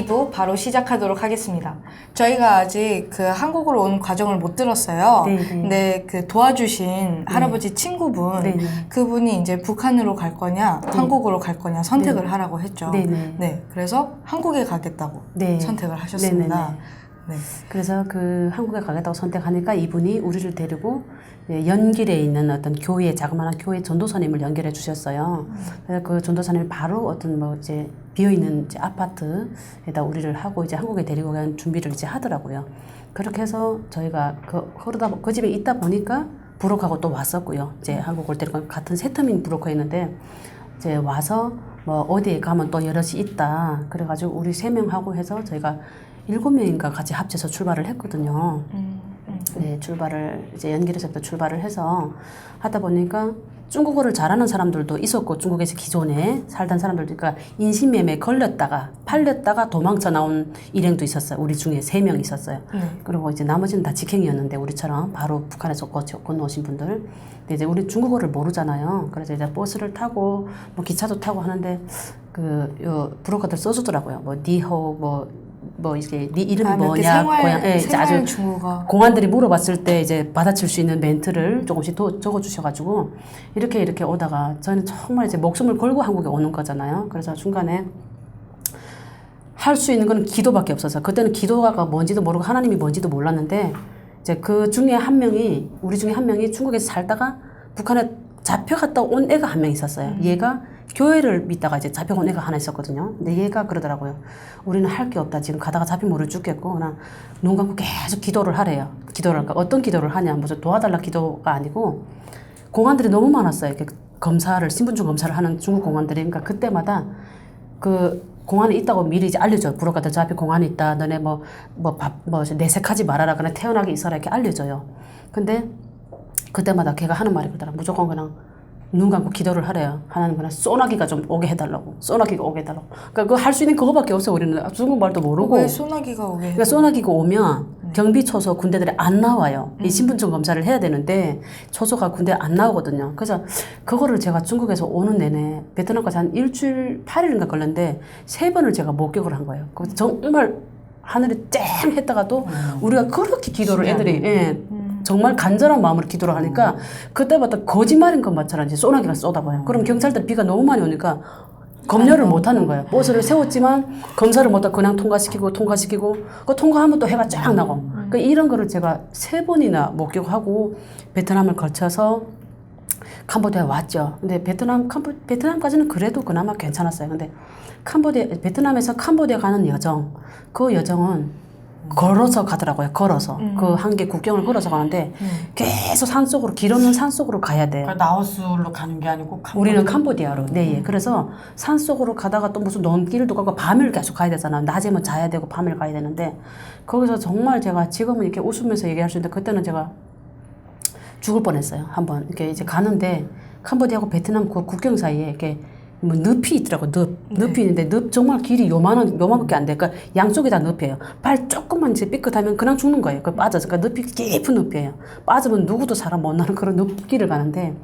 2부 바로 시작하도록 하겠습니다. 저희가 아직 그 한국으로 온 과정을 못 들었어요. 네네. 근데 그 도와주신 할아버지 친구분, 네네. 그분이 이제 북한으로 갈 거냐, 한국으로 갈 거냐 선택을 하라고 했죠. 네네. 네, 그래서 한국에 가겠다고 네. 선택을 하셨습니다. 네. 그래서 그 한국에 가겠다고 선택하니까 이분이 우리를 데리고 연길에 있는 어떤 교회, 자그마한 교회 전도사님을 연결해 주셨어요. 그래서 그 전도사님이 바로 어떤 뭐 이제 비어있는 이제 아파트에다 우리를 하고 이제 한국에 데리고 가는 준비를 이제 하더라고요. 그렇게 해서 저희가 그 집에 있다 보니까 부록하고 또 왔었고요. 이제 한국 올 때가 같은 세터민 부록커였는데 이제 와서 뭐 어디에 가면 또 여럿이 있다. 그래가지고 우리 3명하고 해서 저희가 7명인가 같이 합쳐서 출발을 했거든요. 네, 출발을 이제 연길에서부터 출발을 해서 하다 보니까 중국어를 잘하는 사람들도 있었고, 중국에서 기존에 살던 사람들도, 그러니까 인신매매에 걸렸다가 팔렸다가 도망쳐 나온 일행도 있었어요. 우리 중에 3명 있었어요. 그리고 이제 나머지는 다 직행이었는데 우리처럼 바로 북한에서 건너오신 분들. 근데 이제 우리 중국어를 모르잖아요. 그래서 이제 버스를 타고 뭐 기차도 타고 하는데 요 브로커들 써주더라고요. 뭐 니호 뭐 이게 네 이름이 뭐냐, 고향, 예, 아주 중국어. 공안들이 물어봤을 때 이제 받아칠 수 있는 멘트를 조금씩 적어주셔가지고 이렇게 오다가 저는 정말 이제 목숨을 걸고 한국에 오는 거잖아요. 그래서 중간에 할 수 있는 건 기도밖에 없어서, 그때는 기도가 뭔지도 모르고 하나님이 뭔지도 몰랐는데, 이제 그 중에 한 명이, 우리 중에 한 명이 중국에서 살다가 북한에 잡혀갔다 온 애가 한 명 있었어요. 얘가 교회를 믿다가 이제 잡혀온 애가 하나 있었거든요. 근데 얘가 그러더라고요. 우리는 할 게 없다. 지금 가다가 잡히면 우리 죽겠고, 그냥 눈 감고 계속 기도를 하래요. 기도를 할까? 어떤 기도를 하냐? 무슨 도와달라 기도가 아니고, 공안들이 너무 많았어요. 이렇게 검사를, 신분증 검사를 하는 중국 공안들이. 그러니까 그때마다 그 공안에 있다고 미리 이제 알려줘요. 부록가들 저 앞에 공안이 있다. 너네 내색하지 말아라. 그냥 태어나게 있어라. 이렇게 알려줘요. 근데 그때마다 걔가 하는 말이 그러더라. 무조건 그냥 눈 감고 기도를 하래요. 하나님 그냥 소나기가 좀 오게 해달라고. 소나기가 오게 해달라고. 그러니까 그거 할 수 있는 그거밖에 없어. 우리는 중국말도 모르고. 왜 소나기가 오게? 그러니까 소나기가 오면 경비 초소 군대들이 안 나와요. 이 신분증 검사를 해야 되는데 초소가 군대 안 나오거든요. 그래서 그거를 제가 중국에서 오는 내내 베트남까지 한 일주일 8일인가 걸렸는데 3번을 제가 목격을 한 거예요. 그래서 정말 하늘이 쨍 했다가도 우리가 그렇게 기도를 애들이 정말 간절한 마음으로 기도를 하니까 그때부터 거짓말인 것만처럼 이제 소나기가 쏟아봐요. 그럼 경찰들 비가 너무 많이 오니까 검열을 못 하는 거예요. 버스를 세웠지만 검사를 못하고 그냥 통과시키고 그 통과하면 또 해가 쫙 나고. 그러니까 이런 거를 제가 3번이나 목격하고 베트남을 거쳐서 캄보디아에 왔죠. 근데 베트남까지는 그래도 그나마 괜찮았어요. 근데 베트남에서 캄보디아 가는 여정, 그 여정은 걸어서 가더라고요. 걸어서. 그 한계 국경을 걸어서 가는데 계속 산속으로, 길 없는 산속으로 가야 돼요. 그러니까 라오스로 가는 게 아니고 우리는 캄보디아로. 네. 그래서 산속으로 가다가 또 무슨 논길도 가고 밤을 계속 가야 되잖아. 낮에만 자야 되고 밤을 가야 되는데 거기서 정말 제가 지금은 이렇게 웃으면서 얘기할 수 있는데 그때는 제가 죽을 뻔했어요. 한번 이렇게 이제 가는데 캄보디아하고 베트남 국경 사이에 이렇게 뭐 늪이 있더라고. 늪이 있는데 늪 정말 길이 요만밖에 안 돼. 그러니까 양쪽이 다 늪이에요. 발 조금만 이제 삐끗하면 그냥 죽는 거예요. 그 빠져서. 그러니까 늪이 깊은 늪이에요. 빠지면 누구도 사람 못 나는 그런 늪길을 가는데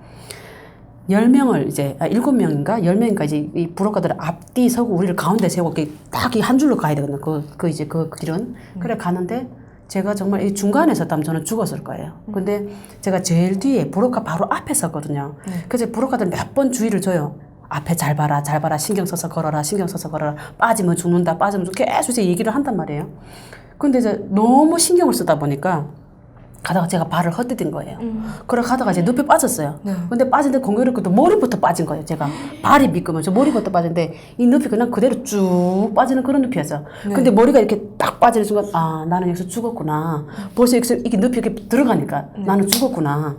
10명을 이제 7명인가 10명인가 이제 이 부록가들을 앞뒤 서고 우리를 가운데 세우고 이렇게 딱 한 줄로 가야 되거든요. 그 길은. 그래 가는데 제가 정말 이 중간에 있었다면 저는 죽었을 거예요. 근데 제가 제일 뒤에 부록가 바로 앞에 섰거든요. 그래서 부록가들 몇 번 주의를 줘요. 앞에 잘 봐라, 신경 써서 걸어라, 빠지면 죽는다, 계속 이제 얘기를 한단 말이에요. 근데 이제 너무 신경을 쓰다 보니까 가다가 제가 발을 헛디딘 거예요. 그래 가다가 이제 늪에 빠졌어요. 근데 빠진데 공교롭게 또 머리부터 빠진 거예요. 제가 발이 미끄면서 머리부터 빠졌는데 이 늪이 그냥 그대로 쭉 빠지는 그런 늪이었어요. 근데 머리가 이렇게 딱 빠지는 순간 나는 여기서 죽었구나. 벌써 여기서 이게 늪이 이렇게 들어가니까 나는 죽었구나.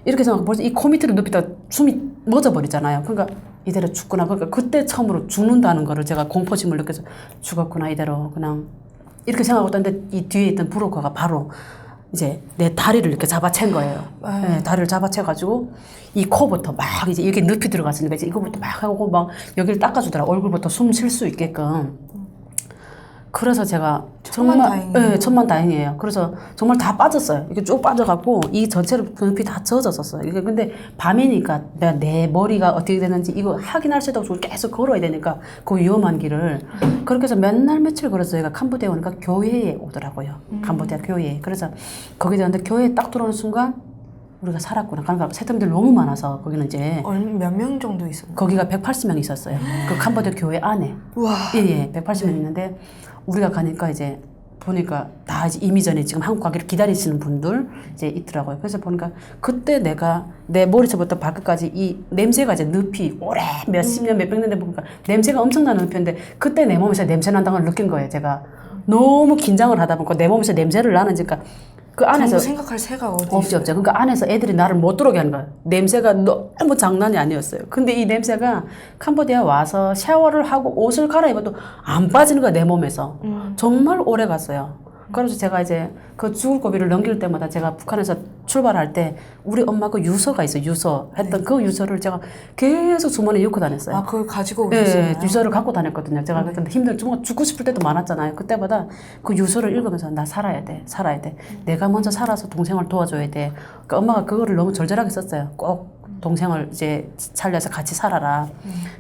이렇게 생각하고 벌써 이 코 밑으로 눕히다 숨이 멎어버리잖아요. 그러니까 이대로 죽구나. 그러니까 그때 처음으로 죽는다는 거를 제가 공포심을 느껴서 죽었구나 이대로 그냥 이렇게 생각하고 있는데 이 뒤에 있던 브로커가 바로 이제 내 다리를 이렇게 잡아챈 거예요. 네, 다리를 잡아채가지고 이 코부터 막 이제 이렇게 늪이 들어갔으니까 이제 이거부터 막 하고 막 여기를 닦아주더라. 얼굴부터 숨 쉴 수 있게끔. 그래서 제가 천만다행이에요. 네, 천만다행이에요. 그래서 정말 다 빠졌어요. 이게 쭉 빠져갖고 이 전체를 눈빛이 다 젖어졌어요. 이게 근데 밤이니까 내가 내 머리가 어떻게 되는지 이거 확인할 수도 없고 계속 걸어야 되니까 그 위험한 길을 그렇게 해서 몇 날 며칠 걸어서 저희가 캄보디아에 오니까 교회에 오더라고요. 캄보디아 교회에. 그래서 거기 갔는데 교회에 딱 들어오는 순간 우리가 살았구나. 그러니까 세터민들이 너무 많아서 거기는 이제 몇 명 정도 있었나요? 거기가 180명 있었어요. 그 캄보디아 교회 안에. 와. 예, 180명 있는데 우리가 가니까 이제 보니까 다 이제 이미 전에 지금 한국 가기를 기다리시는 분들 이제 있더라고요. 그래서 보니까 그때 내가 내 머리서부터 발끝까지 이 냄새가 이제 늪이 오래 몇십 년 몇백 년대 보니까 냄새가 엄청나는 늪인데 그때 내 몸에서 냄새 난다는 걸 느낀 거예요. 제가 너무 긴장을 하다 보니까 내 몸에서 냄새를 나는지까 그 안에서 생각할 새가 어디 없죠. 그러니까 안에서 애들이 나를 못 들어오게 하는 거야. 냄새가 너무 장난이 아니었어요. 근데 이 냄새가 캄보디아 와서 샤워를 하고 옷을 갈아입어도 안 빠지는 거야, 내 몸에서. 정말 오래 갔어요. 그래서 제가 이제 그 죽을 고비를 넘길 때마다 제가 북한에서 출발할 때 우리 엄마 그 유서가 있어요. 유서 했던 그 유서를 제가 계속 주머니에 넣고 다녔어요. 아, 그걸 가지고 오셨어요? 네, 유서를 갖고 다녔거든요. 제가 그때 정말 죽고 싶을 때도 많았잖아요. 그때마다 그 유서를 읽으면서 나 살아야 돼, 살아야 돼. 내가 먼저 살아서 동생을 도와줘야 돼. 그러니까 엄마가 그거를 너무 절절하게 썼어요. 꼭 동생을 이제 살려서 같이 살아라.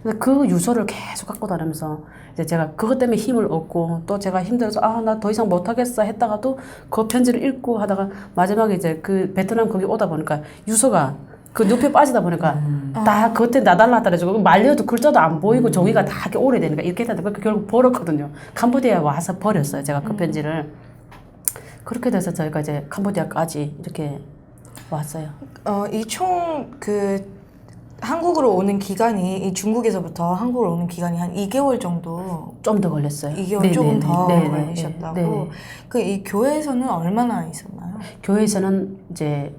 그래서 그 유서를 계속 갖고 다니면서 이제 제가 그것 때문에 힘을 얻고 또 제가 힘들어서 아, 나 더 이상 못하겠어 했다가도 그 편지를 읽고 하다가 마지막에 이제 그 베트남 거기 오다 보니까 유서가 그 늪에 빠지다 보니까 다 겉에 나달라달해지고 말려도 글자도 안 보이고 종이가 다 이렇게 오래되니까 이렇게 했는데 그렇게 결국 버렸거든요. 캄보디아에 와서 버렸어요. 제가 그 편지를. 그렇게 돼서 저희가 이제 캄보디아까지 이렇게 왔어요. 이 총 한국으로 오는 기간이 이 중국에서부터 한국으로 오는 기간이 한 2개월 정도 좀 더 걸렸어요. 2개월 조금 더 네네. 걸리셨다고. 네. 그 이 교회에서는 얼마나 있었나요? 교회에서는 이제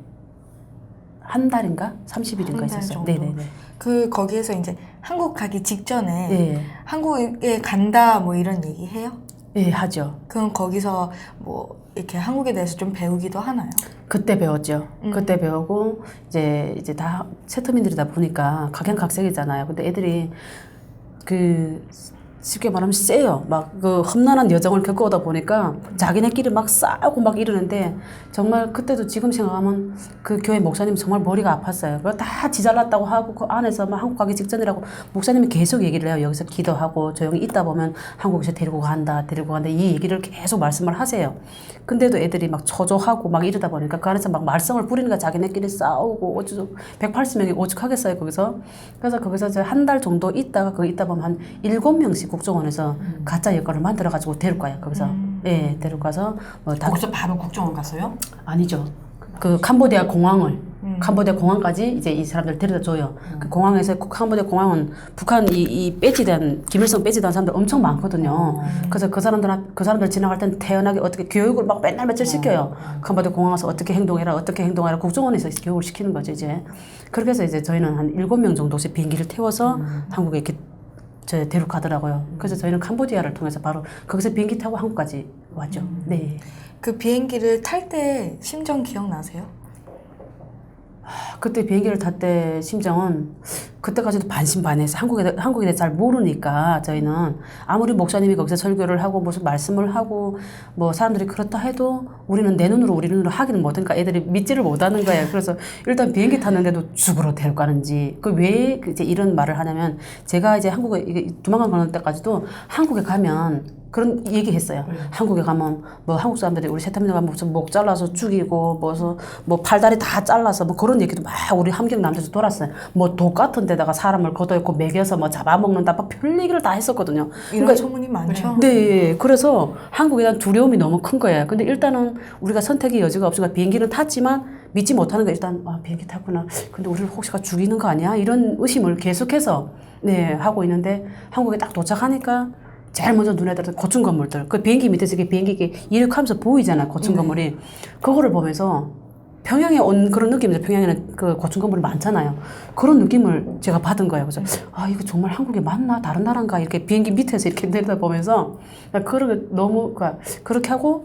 한 달인가? 30일인가 한 달 있었어요. 정도? 네네네. 거기에서 이제 한국 가기 직전에 네. 한국에 간다 뭐 이런 얘기 해요? 네, 하죠. 그럼 거기서 뭐 이렇게 한국에 대해서 좀 배우기도 하나요? 그때 배웠죠. 그때 배우고 이제 다 세터민들이다 보니까 각양각색이잖아요. 근데 애들이 그 쉽게 말하면 세요. 막 그 험난한 여정을 겪어오다 보니까 자기네끼리 막 싸우고 막 이러는데 정말 그때도 지금 생각하면 그 교회 목사님 정말 머리가 아팠어요. 그거 다 지잘났다고 하고 그 안에서 막 한국 가기 직전이라고 목사님이 계속 얘기를 해요. 여기서 기도하고 조용히 있다 보면 한국에서 데리고 간다 이 얘기를 계속 말씀을 하세요. 근데도 애들이 막 초조하고 막 이러다 보니까 그 안에서 막 말썽을 부리니까 자기네끼리 싸우고 어쩌고 180명이 오죽하겠어요 거기서. 그래서 거기서 이제 한 달 정도 있다가 거기 있다 보면 한 7명씩 국정원에서 가짜 여권을 만들어가지고 데리고 가요 거기서. 예, 데리고 가서 뭐 다 거기서 바로 국정원 갔어요? 아니죠. 그 캄보디아 공항을 캄보디아 공항까지 이제 이 사람들 데려다 줘요. 그 공항에서 캄보디아 공항은 북한 이 배지된 김일성 배지된 사람들 엄청 많거든요. 그래서 그 사람들 지나갈 땐 태연하게 어떻게 교육을 막 맨날 며칠 시켜요. 캄보디아 공항 와서 어떻게 행동해라 국정원에서 교육을 시키는 거죠 이제. 그렇게 해서 이제 저희는 한 7명 정도씩 비행기를 태워서 한국에 이렇게 저 데려가더라고요. 그래서 저희는 캄보디아를 통해서 바로 거기서 비행기 타고 한국까지 왔죠. 네. 그 비행기를 탈 때 심정 기억나세요? 그때 비행기를 탈 때 심정은 그때까지도 반신반의해서 한국에 대해 잘 모르니까 저희는 아무리 목사님이 거기서 설교를 하고 무슨 말씀을 하고 뭐 사람들이 그렇다 해도 우리는 내 눈으로 우리 눈으로 하기는 못하니까 애들이 믿지를 못하는 거예요. 그래서 일단 비행기 탔는데도 죽으러 데려가는지 그 왜 이제 이런 말을 하냐면 제가 이제 한국에 조만간 가는 때까지도 한국에 가면 그런 얘기했어요. 한국에 가면 뭐 한국 사람들이 우리 세타민에 가면 무슨 목 잘라서 죽이고 뭐 팔다리 다 잘라서 뭐 그런 얘기도 막 우리 함경 남자에서 돌았어요. 뭐 독 같은 데다가 사람을 걷어있고 먹여서 뭐 잡아먹는다 막 별 얘기를 다 했었거든요. 이런 소문이 많죠. 네, 그래서 한국에 대한 두려움이 너무 큰 거예요. 근데 일단은 우리가 선택의 여지가 없으니까 비행기는 탔지만 믿지 못하는 거 일단 비행기 탔구나. 근데 우리를 혹시가 죽이는 거 아니야? 이런 의심을 계속해서 네 하고 있는데 한국에 딱 도착하니까. 제일 먼저 눈에 들어서 고층 건물들. 그 비행기 밑에서 비행기 이륙하면서 보이잖아, 고층 건물이. 그거를 보면서 평양에 온 그런 느낌이죠. 평양에는 그 고층 건물이 많잖아요. 그런 느낌을 제가 받은 거예요. 그래서 이거 정말 한국에 맞나? 다른 나라인가? 이렇게 비행기 밑에서 이렇게 내려다보면서 그렇게 하고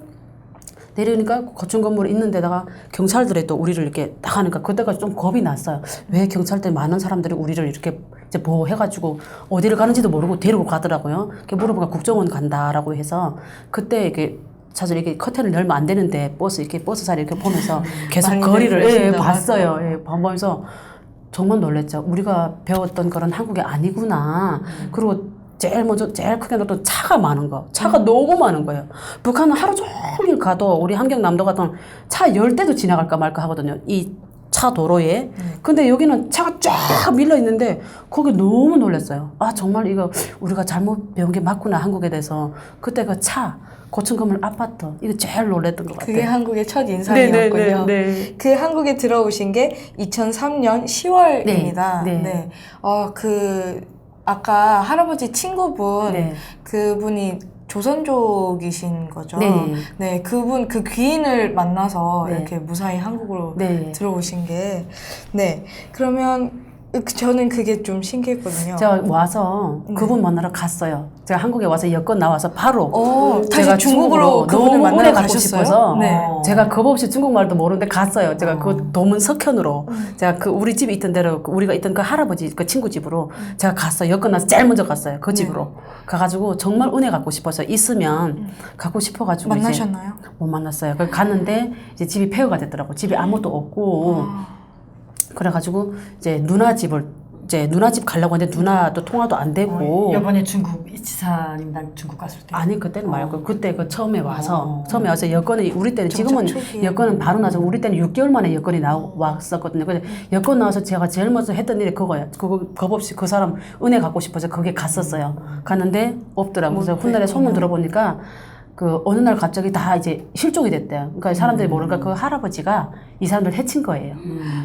내리니까 고층 건물에 있는 데다가 경찰들이 또 우리를 이렇게 딱 하니까 그때까지 좀 겁이 났어요. 왜 경찰들 많은 사람들이 우리를 이렇게 이제 뭐 해가지고 어디를 가는지도 모르고 데리고 가더라고요. 이렇게 물어보니까 국정원 간다라고 해서 그때 이렇게 사실 이렇게 커튼을 열면 안 되는데 버스 자리 이렇게 보면서 계속 많이들 거리를 그러신다고 봤어요. 보면서 정말 놀랐죠. 우리가 배웠던 그런 한국이 아니구나. 그리고 제일 크게 놀랐던 차가 많은 거. 차가 너무 많은 거예요. 북한은 하루 종일 가도 우리 함경남도 같은 차 10대도 지나갈까 말까 하거든요. 이 차 도로에. 근데 여기는 차가 쫙 밀려 있는데 거기 너무 놀랐어요. 아, 정말 이거 우리가 잘못 배운 게 맞구나, 한국에 대해서. 그때 그 차, 고층 건물 아파트, 이거 제일 놀랐던 것 같아요. 그게 한국의 첫 인상이었군요. 네. 그 한국에 들어오신 게 2003년 10월입니다. 네. 아까 할아버지 친구분, 네. 그분이 조선족이신 거죠? 네. 네, 그 귀인을 만나서 네. 이렇게 무사히 한국으로 네. 들어오신 게, 네. 그러면 저는 그게 좀 신기했거든요. 제가 와서 네. 그분 만나러 갔어요. 제가 한국에 와서 여권 나와서 바로 다시 제가 중국으로 그분을 너무 만나러 오래 가고 가셨어요? 싶어서 네. 제가 겁 없이 중국말도 모르는데 갔어요. 제가 그 도문 석현으로 제가 그 우리 집이 있던 대로 우리가 있던 그 할아버지 그 친구 집으로 제가 갔어요. 여권 나서 제일 먼저 갔어요. 그 집으로 가가지고 정말 은혜 갖고 싶어서 있으면 갖고 싶어가지고 만나셨나요? 이제 못 만났어요. 그 갔는데 이제 집이 폐허가 됐더라고. 집에 아무것도 없고 그래가지고 이제 누나 집 가려고 했는데 누나도 통화도 안 되고 이번에 중국 지사님랑 중국 갔을 때. 아니 그때는 말고 그때 그 처음에 와서 여권이 우리 때는 지금은 초기에. 여권은 바로 나서 우리 때는 6개월 만에 여권이 왔었거든요. 근데 여권 나와서 제가 제일 먼저 했던 일이 그거예요. 그거 겁 없이 그 사람 은혜 갖고 싶어서 거기 갔었어요. 갔는데 없더라고요. 그래서 훗날에 소문 들어보니까 그 어느 날 갑자기 다 이제 실종이 됐대요. 그러니까 사람들이 모르니까 그 할아버지가 이 사람들 해친 거예요.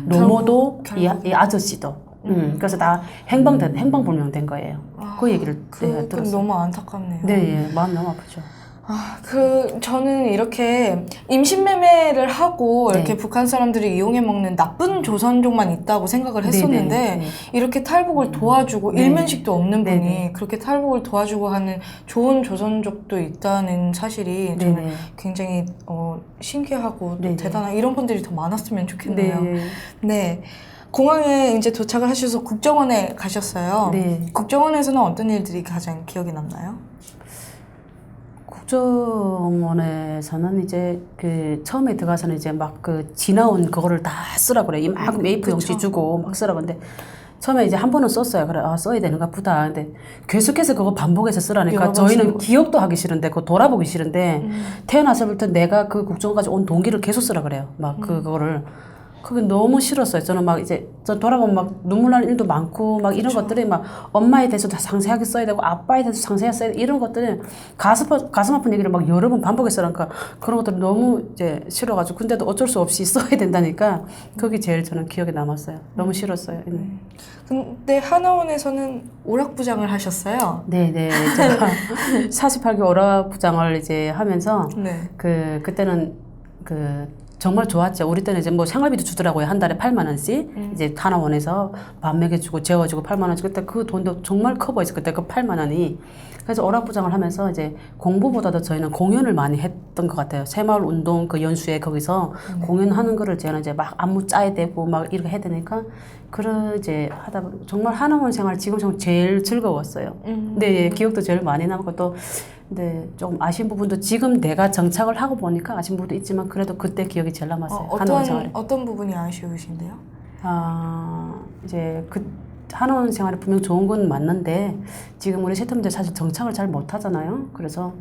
노모도 이 아저씨도. 그래서 다 행방불명된 거예요. 그 얘기를 그건 들었어요. 너무 안타깝네요. 네, 마음 너무 아프죠. 저는 이렇게 임신매매를 하고 네. 이렇게 북한 사람들이 이용해 먹는 나쁜 조선족만 있다고 생각을 했었는데 네. 이렇게 탈북을 도와주고 네. 일면식도 없는 분이 네. 그렇게 탈북을 도와주고 하는 좋은 조선족도 있다는 사실이 저는 네. 굉장히 신기하고 또 네. 대단한 이런 분들이 더 많았으면 좋겠네요. 네. 네. 공항에 이제 도착을 하셔서 국정원에 가셨어요. 네. 국정원에서는 어떤 일들이 가장 기억에 남나요? 국정원에서는 이제 그 처음에 들어가서는 이제 막 그 지나온 그거를 다 쓰라 그래. 막 메이프 용지 주고 막 쓰라 그런데 처음에 이제 한 번은 썼어요. 그래, 써야 되는가 보다. 근데 계속해서 그거 반복해서 쓰라니까 여러 번 저희는 쓰는 기억도 하기 싫은데, 그거 돌아보기 싫은데, 태어나서부터 내가 그 국정원까지 온 동기를 계속 쓰라 그래요. 막 그거를. 그게 너무 싫었어요. 저는 막 이제, 저 돌아보면 막 눈물 나는 일도 많고, 막 이런 것들이 막 엄마에 대해서 다 상세하게 써야 되고, 아빠에 대해서 상세하게 써야 되고, 이런 것들이 가슴 아픈 얘기를 막 여러 번 반복해서 하니까 그런 것들이 너무 이제 싫어가지고, 근데도 어쩔 수 없이 써야 된다니까, 그게 제일 저는 기억에 남았어요. 너무 싫었어요. 근데 하나원에서는 오락부장을 하셨어요. 네네. 제가 48개 오락부장을 이제 하면서, 네. 그때는 정말 좋았죠. 우리 때는 이제 뭐 생활비도 주더라고요. 한 달에 8만 원씩. 이제 하나원에서 밥 먹여주고 재워주고 8만 원씩. 그때 그 돈도 정말 커 보였어요. 그때 그 8만 원이. 그래서 오락부장을 하면서 이제 공부보다도 저희는 공연을 많이 했던 것 같아요. 새마을 운동 그 연수에 거기서 공연하는 거를 저는 이제 막 안무 짜야 되고 막 이렇게 해야 되니까 이제 하다 보니 정말 하나원 생활 지금 정말 제일 즐거웠어요. 네, 기억도 제일 많이 남고 또 근데 좀 아쉬운 부분도 지금 내가 정착을 하고 보니까 아쉬운 부분도 있지만 그래도 그때 기억이 제일 남았어요. 하나원 생활에. 어떤 부분이 아쉬우신데요? 이제 하나원 생활이 분명 좋은 건 맞는데 지금 우리 세터분들 사실 정착을 잘 못하잖아요. 그래서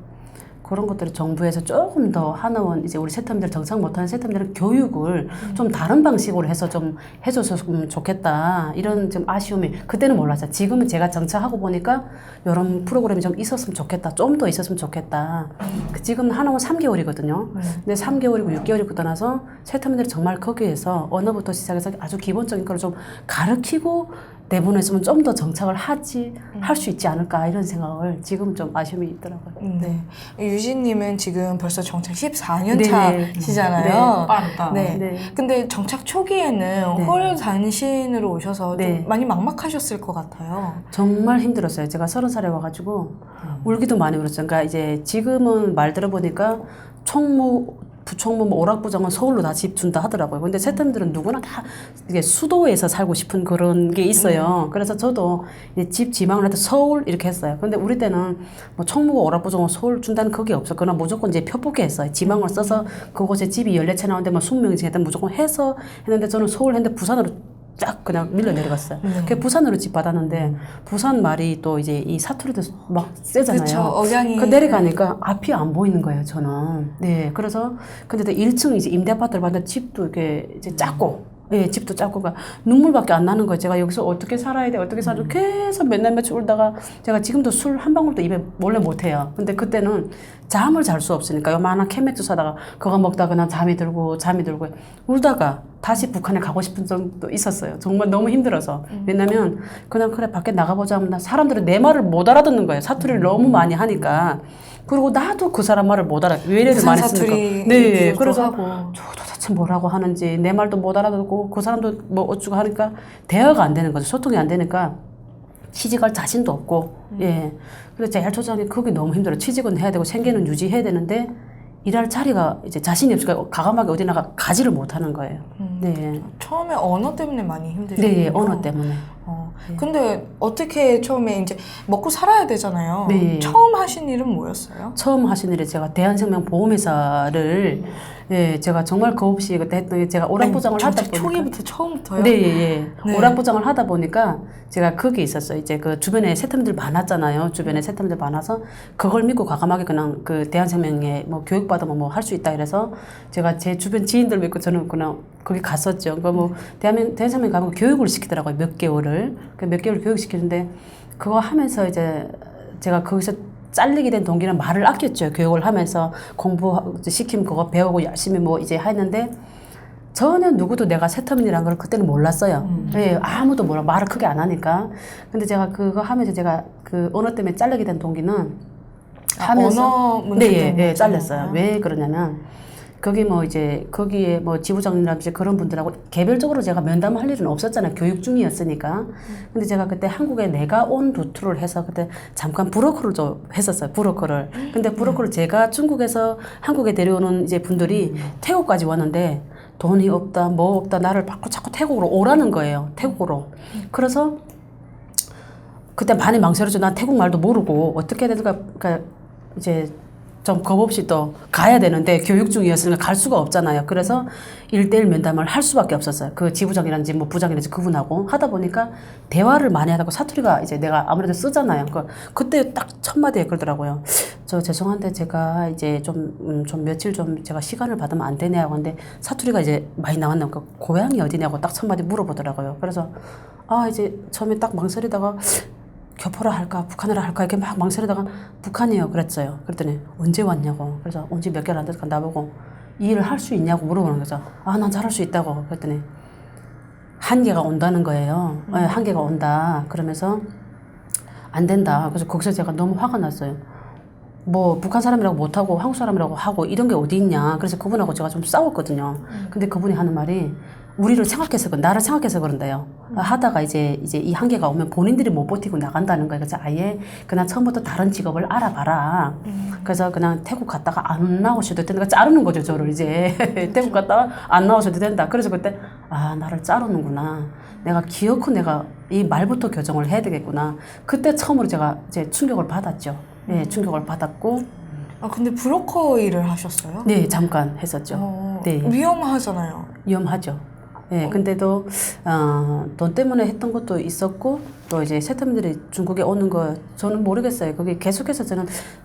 그런 것들을 정부에서 조금 더 하나원 이제 우리 세터분들 정착 못하는 세터분들은 교육을 좀 다른 방식으로 해서 좀 해줬으면 좋겠다 이런 좀 아쉬움이 그때는 몰랐죠. 지금은 제가 정착하고 보니까 이런 프로그램이 좀 있었으면 좋겠다. 좀 더 있었으면 좋겠다. 지금 하나원 3개월이거든요. 근데 3개월이고 6개월이 굳어나서 세터분들이 정말 거기에서 언어부터 시작해서 아주 기본적인 걸 좀 가르치고 내보냈으면 좀 더 정착을 할 수 있지 않을까 이런 생각을 지금 좀 아쉬움이 있더라고요. 네. 유진님은 지금 벌써 정착 14년 네. 차시잖아요. 빠르다. 네. 네. 근데 정착 초기에는 네. 홀 단신으로 오셔서 네. 좀 많이 막막하셨을 것 같아요. 정말 힘들었어요. 제가 30살에 와가지고 울기도 많이 울었어요. 그러니까 이제 지금은 말 들어보니까 총무 부총무 뭐 오락부장은 서울로 다 집 준다 하더라고요. 근데 세터민들은 누구나 다 이게 수도에서 살고 싶은 그런 게 있어요. 그래서 저도 이제 집 지망을 해도 서울 이렇게 했어요. 근데 우리 때는 뭐 총무고 오락부장은 서울 준다는 그게 없었거나 무조건 이제 표복에 했어요. 지망을 써서 그곳에 집이 14채 나오는데 뭐 20명이 중에 무조건 해서 했는데 저는 서울 했는데 부산으로 쫙 그냥 밀려 내려갔어요. 그 부산으로 집 받았는데 부산 말이 또 이제 이 사투리도 막 세잖아요. 그쵸, 억양이. 그 내려가니까 앞이 안 보이는 거예요, 저는. 네, 그래서 근데 또 1층 이제 임대 아파트를 봤는데 집도 이렇게 이제 작고, 예, 집도 작고, 가 눈물밖에 안 나는 거예요. 제가 여기서 어떻게 살아야 돼, 어떻게 살아? 계속 몇 날 며칠 울다가 제가 지금도 술 한 방울도 입에 몰래 못 해요. 근데 그때는 잠을 잘 수 없으니까 요만한 캔맥주 사다가 그거 먹다가 그냥 잠이 들고 울다가 다시 북한에 가고 싶은 적도 있었어요. 정말 너무 힘들어서. 왜냐면 그냥 그래 밖에 나가보자 하면 사람들은 내 말을 못 알아듣는 거예요. 사투리를 너무 많이 하니까. 그리고 나도 그 사람 말을 못 알아. 외래를 많이 쓰니까. 네, 그래서 저 도대체 뭐라고 하는지 내 말도 못 알아듣고 그 사람도 뭐 어쩌고 하니까 대화가 안 되는 거죠. 소통이 안 되니까 취직할 자신도 없고. 예. 그래서 제일 초장에 그게 너무 힘들어요. 취직은 해야 되고 생계는 유지해야 되는데 일할 자리가 이제 자신이 없으니까 가감하게 어디 나가 가지를 못하는 거예요. 네. 처음에 언어 때문에 많이 힘드셨어요. 네, 언어 때문에. 네. 근데 어떻게 처음에 이제 먹고 살아야 되잖아요. 네. 처음 하신 일은 뭐였어요? 처음 하신 일이 제가 대한생명 보험회사를 예, 제가 정말 겁없이 그때 했던 게 제가 오락부장을 하다 보니까 초기부터 처음부터요? 네, 예. 네. 오락부장을 하다 보니까 제가 거기 있었어요. 이제 그 주변에 세터민들 많았잖아요. 주변에 세터민들 많아서 그걸 믿고 과감하게 그냥 그 대한생명에 뭐 교육받으면 뭐 할 수 있다 이래서 제가 제 주변 지인들 믿고 저는 그냥 거기 갔었죠. 그 뭐 대한생명 가면 교육을 시키더라고요. 몇 개월을. 그 몇 개월 교육 시키는데 그거 하면서 이제 제가 거기서 잘리게 된 동기는 말을 아꼈죠. 교육을 하면서 공부 시키면 그거 배우고 열심히 뭐 이제 했는데 전혀 누구도 내가 세터민이라는 걸 그때는 몰랐어요. 예, 아무도 몰라. 말을 크게 안 하니까. 근데 제가 그거 하면서 제가 그 언어 때문에 잘리게 된 동기는 하면서 언어 문제 네, 때문에 예, 잘렸어요. 왜 그러냐면 거기 뭐 이제 거기에 뭐 지부장이라든지 그런 분들하고 개별적으로 제가 면담할 일은 없었잖아요. 교육 중이었으니까. 근데 제가 그때 한국에 내가 온 루트를 해서 그때 잠깐 브로커를 좀 했었어요. 브로커를. 근데 브로커를 제가 중국에서 한국에 데려오는 이제 분들이 태국까지 왔는데 돈이 없다, 뭐 없다, 나를 자꾸 태국으로 오라는 거예요. 태국으로. 그래서 그때 많이 망설였죠. 난 태국 말도 모르고 어떻게 해야 될까. 그러니까 이제 좀 겁없이 또 가야 되는데 교육 중이었으니까 갈 수가 없잖아요. 그래서 1대1 면담을 할 수밖에 없었어요. 그 지부장이라든지 뭐 부장이라든지 그분하고 하다 보니까 대화를 많이 하다가 사투리가 이제 내가 아무래도 쓰잖아요. 그때 딱 첫 마디에 그러더라고요. 저 죄송한데 제가 이제 좀 며칠 좀 제가 시간을 받으면 안 되냐고 하는데 사투리가 이제 많이 나왔나 그 고향이 어디냐고 딱 첫 마디 물어보더라고요. 그래서 이제 처음에 딱 망설이다가 교포라 할까 북한어라 할까 이렇게 막 망설이다가 북한이에요 그랬어요. 그랬더니 언제 왔냐고. 그래서 온 지 몇 개월 안 돼서 나보고 이 일을 할 수 있냐고 물어보는 거죠. 난 잘할 수 있다고. 그랬더니 한계가 온다는 거예요. 네, 한계가 온다. 그러면서 안 된다. 그래서 거기서 제가 너무 화가 났어요. 뭐 북한 사람이라고 못하고 한국 사람이라고 하고 이런 게 어디 있냐. 그래서 그분하고 제가 좀 싸웠거든요. 근데 그분이 하는 말이 우리를 생각해서 나를 생각해서 그런데요. 하다가 이제 이 한계가 오면 본인들이 못 버티고 나간다는 거예요. 그래서 아예 그냥 처음부터 다른 직업을 알아봐라. 그래서 그냥 태국 갔다가 안 나오셔도 된다. 자르는 거죠, 저를 이제. 태국 갔다가 안 나오셔도 된다. 그래서 그때 나를 자르는구나. 내가 기어코 내가 이 말부터 교정을 해야 되겠구나. 그때 처음으로 제가 이제 충격을 받았죠. 네, 충격을 받았고. 근데 브로커 일을 하셨어요? 네, 잠깐 했었죠. 네. 위험하잖아요. 위험하죠. 예, 근데도, 돈 때문에 했던 것도 있었고, 또 이제 세터민들이 중국에 오는 거, 저는 모르겠어요. 거기 계속해서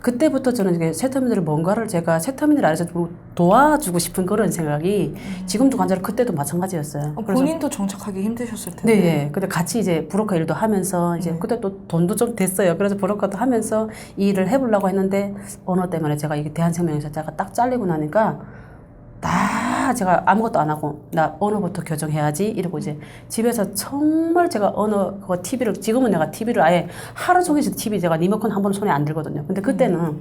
그때부터 저는 이게 세터민들이 뭔가를 제가 세터민들 안에서 도와주고 싶은 그런 생각이 지금도 간절히 그때도 마찬가지였어요. 본인도 정착하기 힘드셨을 텐데. 네, 예. 근데 같이 이제 브로커 일도 하면서, 이제 그때 또 돈도 좀 됐어요. 그래서 브로커도 하면서 이 일을 해보려고 했는데, 언어 때문에 제가 이게 대한생명에서 제가 딱 잘리고 나니까, 제가 아무것도 안 하고 나 언어부터 교정해야지 이러고 이제 집에서 정말 제가 언어 그거 TV를 지금은 내가 TV를 아예 하루 종일 TV 제가 리모컨 한 번 손에 안 들거든요. 근데 그때는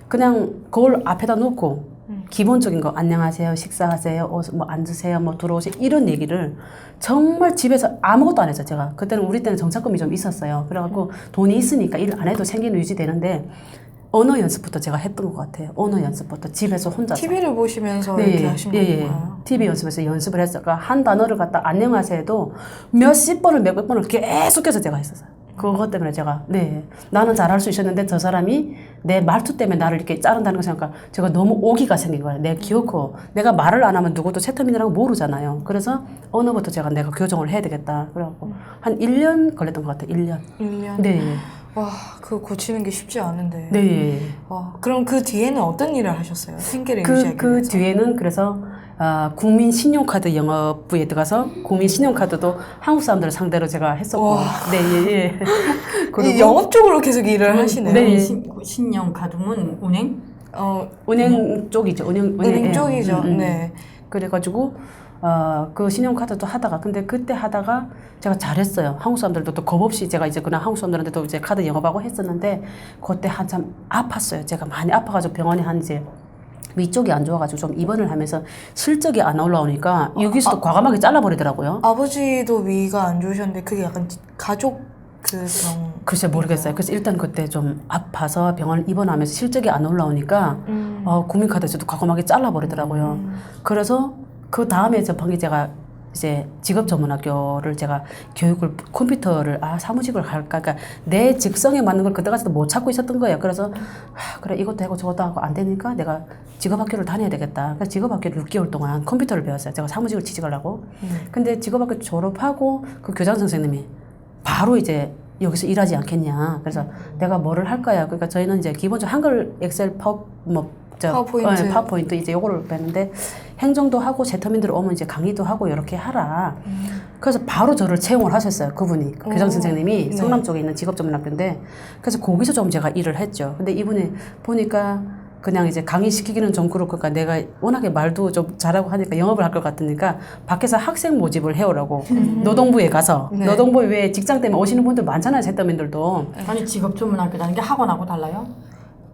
그냥 그걸 앞에다 놓고 기본적인 거 안녕하세요, 식사하세요, 뭐 앉으세요, 뭐 들어오세요 이런 얘기를 정말 집에서 아무것도 안 했어요. 제가 그때는 우리 때는 정착금이 좀 있었어요. 그래갖고 돈이 있으니까 일 안 해도 생계는 유지되는데 언어 연습부터 제가 했던 것 같아요. 언어 연습부터 집에서 혼자서. TV를 보시면서 이렇게 하신 건가요? TV 연습에서 연습을 했어요. 그러니까 한 단어를 갖다 안녕하세요도 몇십 번을 몇백 번을 계속해서 제가 했었어요. 그것 때문에 제가 나는 잘할 수 있었는데 저 사람이 내 말투 때문에 나를 이렇게 자른다는 거 생각하니까 제가 너무 오기가 생긴 거예요. 내가 기어코 내가 말을 안 하면 누구도 채터민이라고 모르잖아요. 그래서 언어부터 제가 내가 교정을 해야 되겠다. 그래갖고 한 1년 걸렸던 것 같아요. 1년. 1년? 네. 와, 그거 고치는 게 쉽지 않은데. 네. 그럼 그 뒤에는 어떤 일을 하셨어요? 생계를 그 유지하기 위해서. 뒤에는 그래서 국민 신용카드 영업부에 들어가서 국민 신용카드도 한국 사람들을 상대로 제가 했었고. 와. 네. 이 영업 쪽으로 계속 일을 하시네요. 네. 신용카드문 은행? 은행 쪽이죠. 은행 쪽이죠. 네. 그래가지고 그 신용카드도 하다가 근데 그때 하다가 제가 잘했어요. 한국 사람들도 또 겁 없이 제가 이제 그냥 한국 사람들한테도 이제 카드 영업하고 했었는데 그때 한참 아팠어요. 제가 많이 아파가지고 병원에 한 이제 위쪽이 안 좋아가지고 좀 입원을 하면서 실적이 안 올라오니까 여기서도 과감하게 잘라버리더라고요. 아버지도 위가 안 좋으셨는데 그게 약간 가족 그 병. 글쎄 모르겠어요. 그래서 일단 그때 좀 아파서 병원 입원하면서 실적이 안 올라오니까 국민카드 저도 과감하게 잘라버리더라고요. 그래서 그 다음에 접한 게 제가 이제 직업전문학교를 제가 교육을 컴퓨터를 사무직을 할까 그러니까 내 직성에 맞는 걸 그때까지도 못 찾고 있었던 거예요. 그래서 그래 이것도 하고 저것도 하고 안 되니까 내가 직업학교를 다녀야 되겠다. 그래서 직업학교를 6개월 동안 컴퓨터를 배웠어요. 제가 사무직을 취직을 하고. 근데 직업학교 졸업하고 그 교장 선생님이 바로 이제 여기서 일하지 않겠냐. 그래서 내가 뭐를 할 거야. 그러니까 저희는 이제 기본적으로 한글, 엑셀, 파워포인트 이제 요거를 배웠는데 행정도 하고 재터민들 오면 이제 강의도 하고 이렇게 하라. 그래서 바로 저를 채용을 하셨어요. 그분이 그 교장 선생님이 성남 쪽에 있는 직업전문학교인데 그래서 거기서 좀 제가 일을 했죠. 근데 이분이 보니까 그냥 이제 강의시키기는 좀 그렇고 그러니까 내가 워낙에 말도 좀 잘하고 하니까 영업을 할 것 같으니까 밖에서 학생 모집을 해오라고 노동부에 가서 노동부에 왜 직장 때문에 오시는 분들 많잖아요. 재터민들도. 아니 직업전문학교라는 게 학원하고 달라요?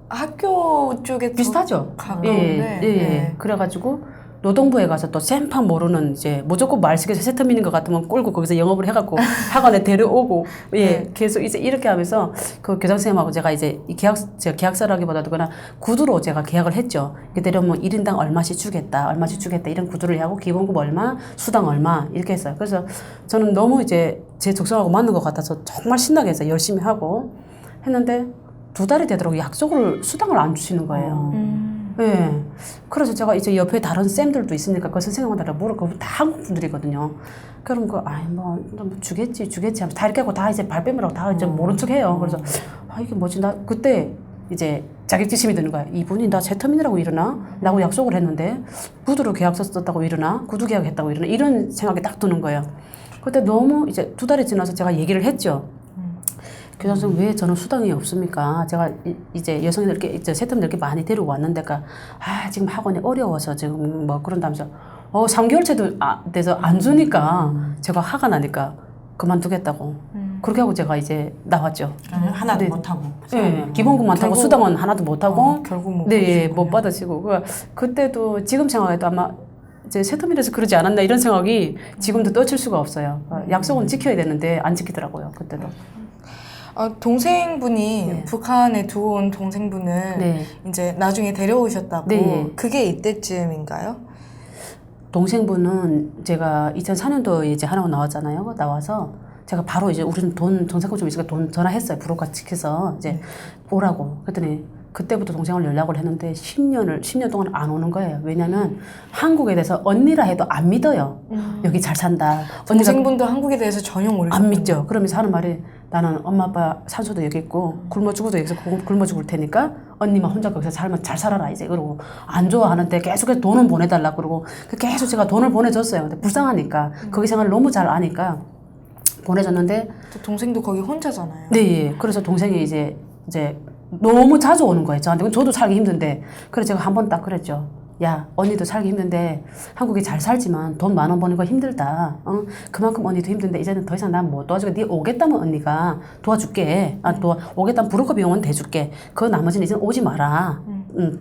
학교 쪽에 비슷하죠. 가까운데. 예. 그래가지고 노동부에 가서 또 쌤판 모르는 이제 무조건 말식에서 세터민인 것 같으면 꼴고 거기서 영업을 해갖고 학원에 데려오고 계속 이제 이렇게 하면서 그 교장 선생님하고 제가 이제 제가 계약서라기보다도 그냥 구두로 제가 계약을 했죠. 데려오면 1인당 얼마씩 주겠다 이런 구두를 하고 기본급 얼마, 수당 얼마 이렇게 했어요. 그래서 저는 너무 이제 제 적성하고 맞는 것 같아서 정말 신나게 해서 열심히 하고 했는데 2달이 되도록 수당을 안 주시는 거예요. 예. 그래서 제가 이제 옆에 다른 쌤들도 있으니까 그 선생님한테 물어보고 다 한국 분들이거든요. 그럼 뭐 주겠지 하면서 다 이렇게 하고 다 이제 발뺌을 하고 다 이제 모른 척 해요. 그래서 이게 뭐지? 나 그때 이제 자격지심이 드는 거야. 이분이 나 재터민이라고 이러나? 나하고 약속을 했는데 구두로 계약서 썼다고 이러나? 구두 계약했다고 이러나? 이런 생각이 딱 드는 거예요. 그때 너무 이제 2달이 지나서 제가 얘기를 했죠. 교장 선생님 왜 저는 수당이 없습니까? 제가 이제 여성들 이렇게 이제 세터민들 이렇게 많이 데리고 왔는데 지금 학원이 어려워서 지금 뭐 그런다면서 3개월째도 돼서 안 주니까 제가 화가 나니까 그만두겠다고 그렇게 하고 제가 이제 나왔죠. 하나도 못하고. 네, 기본급만 타고 수당은 하나도 못하고 결국 못 받으시고 그때도 지금 생각해도 아마 이제 세터민에서 그러지 않았나 이런 생각이 지금도 떠칠 수가 없어요. 약속은 지켜야 되는데 안 지키더라고요. 그때도. 동생분이 북한에 두고 온 동생분을 이제 나중에 데려오셨다고. 그게 이때쯤인가요? 동생분은 제가 2004년도에 이제 하나고 나왔잖아요. 나와서 제가 바로 이제 우리는 정상권 좀 있으니까 돈 전화했어요. 부로가 시켜서 이제 오라고. 그랬더니 그때부터 동생을 연락을 했는데 10년 동안 안 오는 거예요. 왜냐면 한국에 대해서 언니라 해도 안 믿어요. 여기 잘 산다. 동생분도 한국에 대해서 전혀 모르겠어요. 안 믿죠. 그러면서 하는 말이 나는 엄마 아빠 산소도 여기 있고 굶어 죽어도 여기서 굶어 죽을 테니까 언니만 혼자 거기서 살면 잘 살아라 이제. 그러고 안 좋아하는데 계속해서 돈을 보내달라 그러고 계속 제가 돈을 보내줬어요. 근데 불쌍하니까 거기 생활을 너무 잘 아니까 보내줬는데 또 동생도 거기 혼자잖아요. 네. 그래서 동생이 이제 너무 자주 오는 거예요. 저한테. 저도 살기 힘든데. 그래서 제가 한 번 딱 그랬죠. 야, 언니도 살기 힘든데 한국에 잘 살지만 돈 10,000원 버는 거 힘들다. 그만큼 언니도 힘든데 이제는 더 이상 난 못 도와주고 네 오겠다면 언니가 도와줄게. 오겠다면 부르커 비용은 대줄게. 그 나머지는 이제는 오지 마라.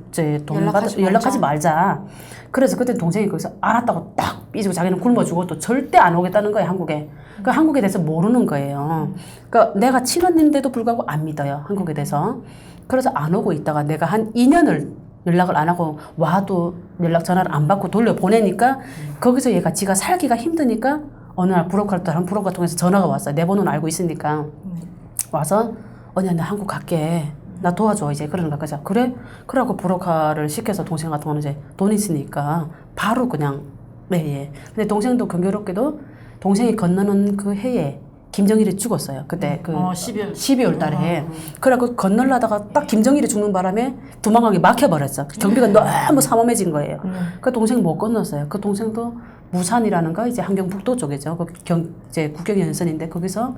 이제 연락하지 연락하지 말자. 그래서 그때 동생이 거기서 알았다고 딱 삐지고 자기는 굶어주고 또 절대 안 오겠다는 거예요, 한국에. 그 한국에 대해서 모르는 거예요. 그러니까 내가 친언니인데도 불구하고 안 믿어요, 한국에 대해서. 그래서 안 오고 있다가 내가 한 2년을 연락을 안 하고 와도 연락 전화를 안 받고 돌려보내니까 거기서 얘가 지가 살기가 힘드니까 어느 날 브로커를 다른 브로커 통해서 전화가 왔어요. 내 번호는 알고 있으니까. 와서 언니야 나 한국 갈게. 나 도와줘 이제 그러는 거야. 그래서 그래? 그래갖고 브로커를 시켜서 동생 같은 거는 이제 돈 있으니까 바로 그냥 예. 근데 동생도 경교롭게도 동생이 건너는 그 해에 김정일이 죽었어요. 그때 그 12월 달에. 그래갖고 건너려다가 딱 김정일이 죽는 바람에 도망가기 막혀버렸어. 경비가 너무 삼엄해진 거예요. 그 동생 못 건넜어요. 그 동생도 무산이라는 거 이제 함경북도 쪽이죠. 이제 국경연선인데 거기서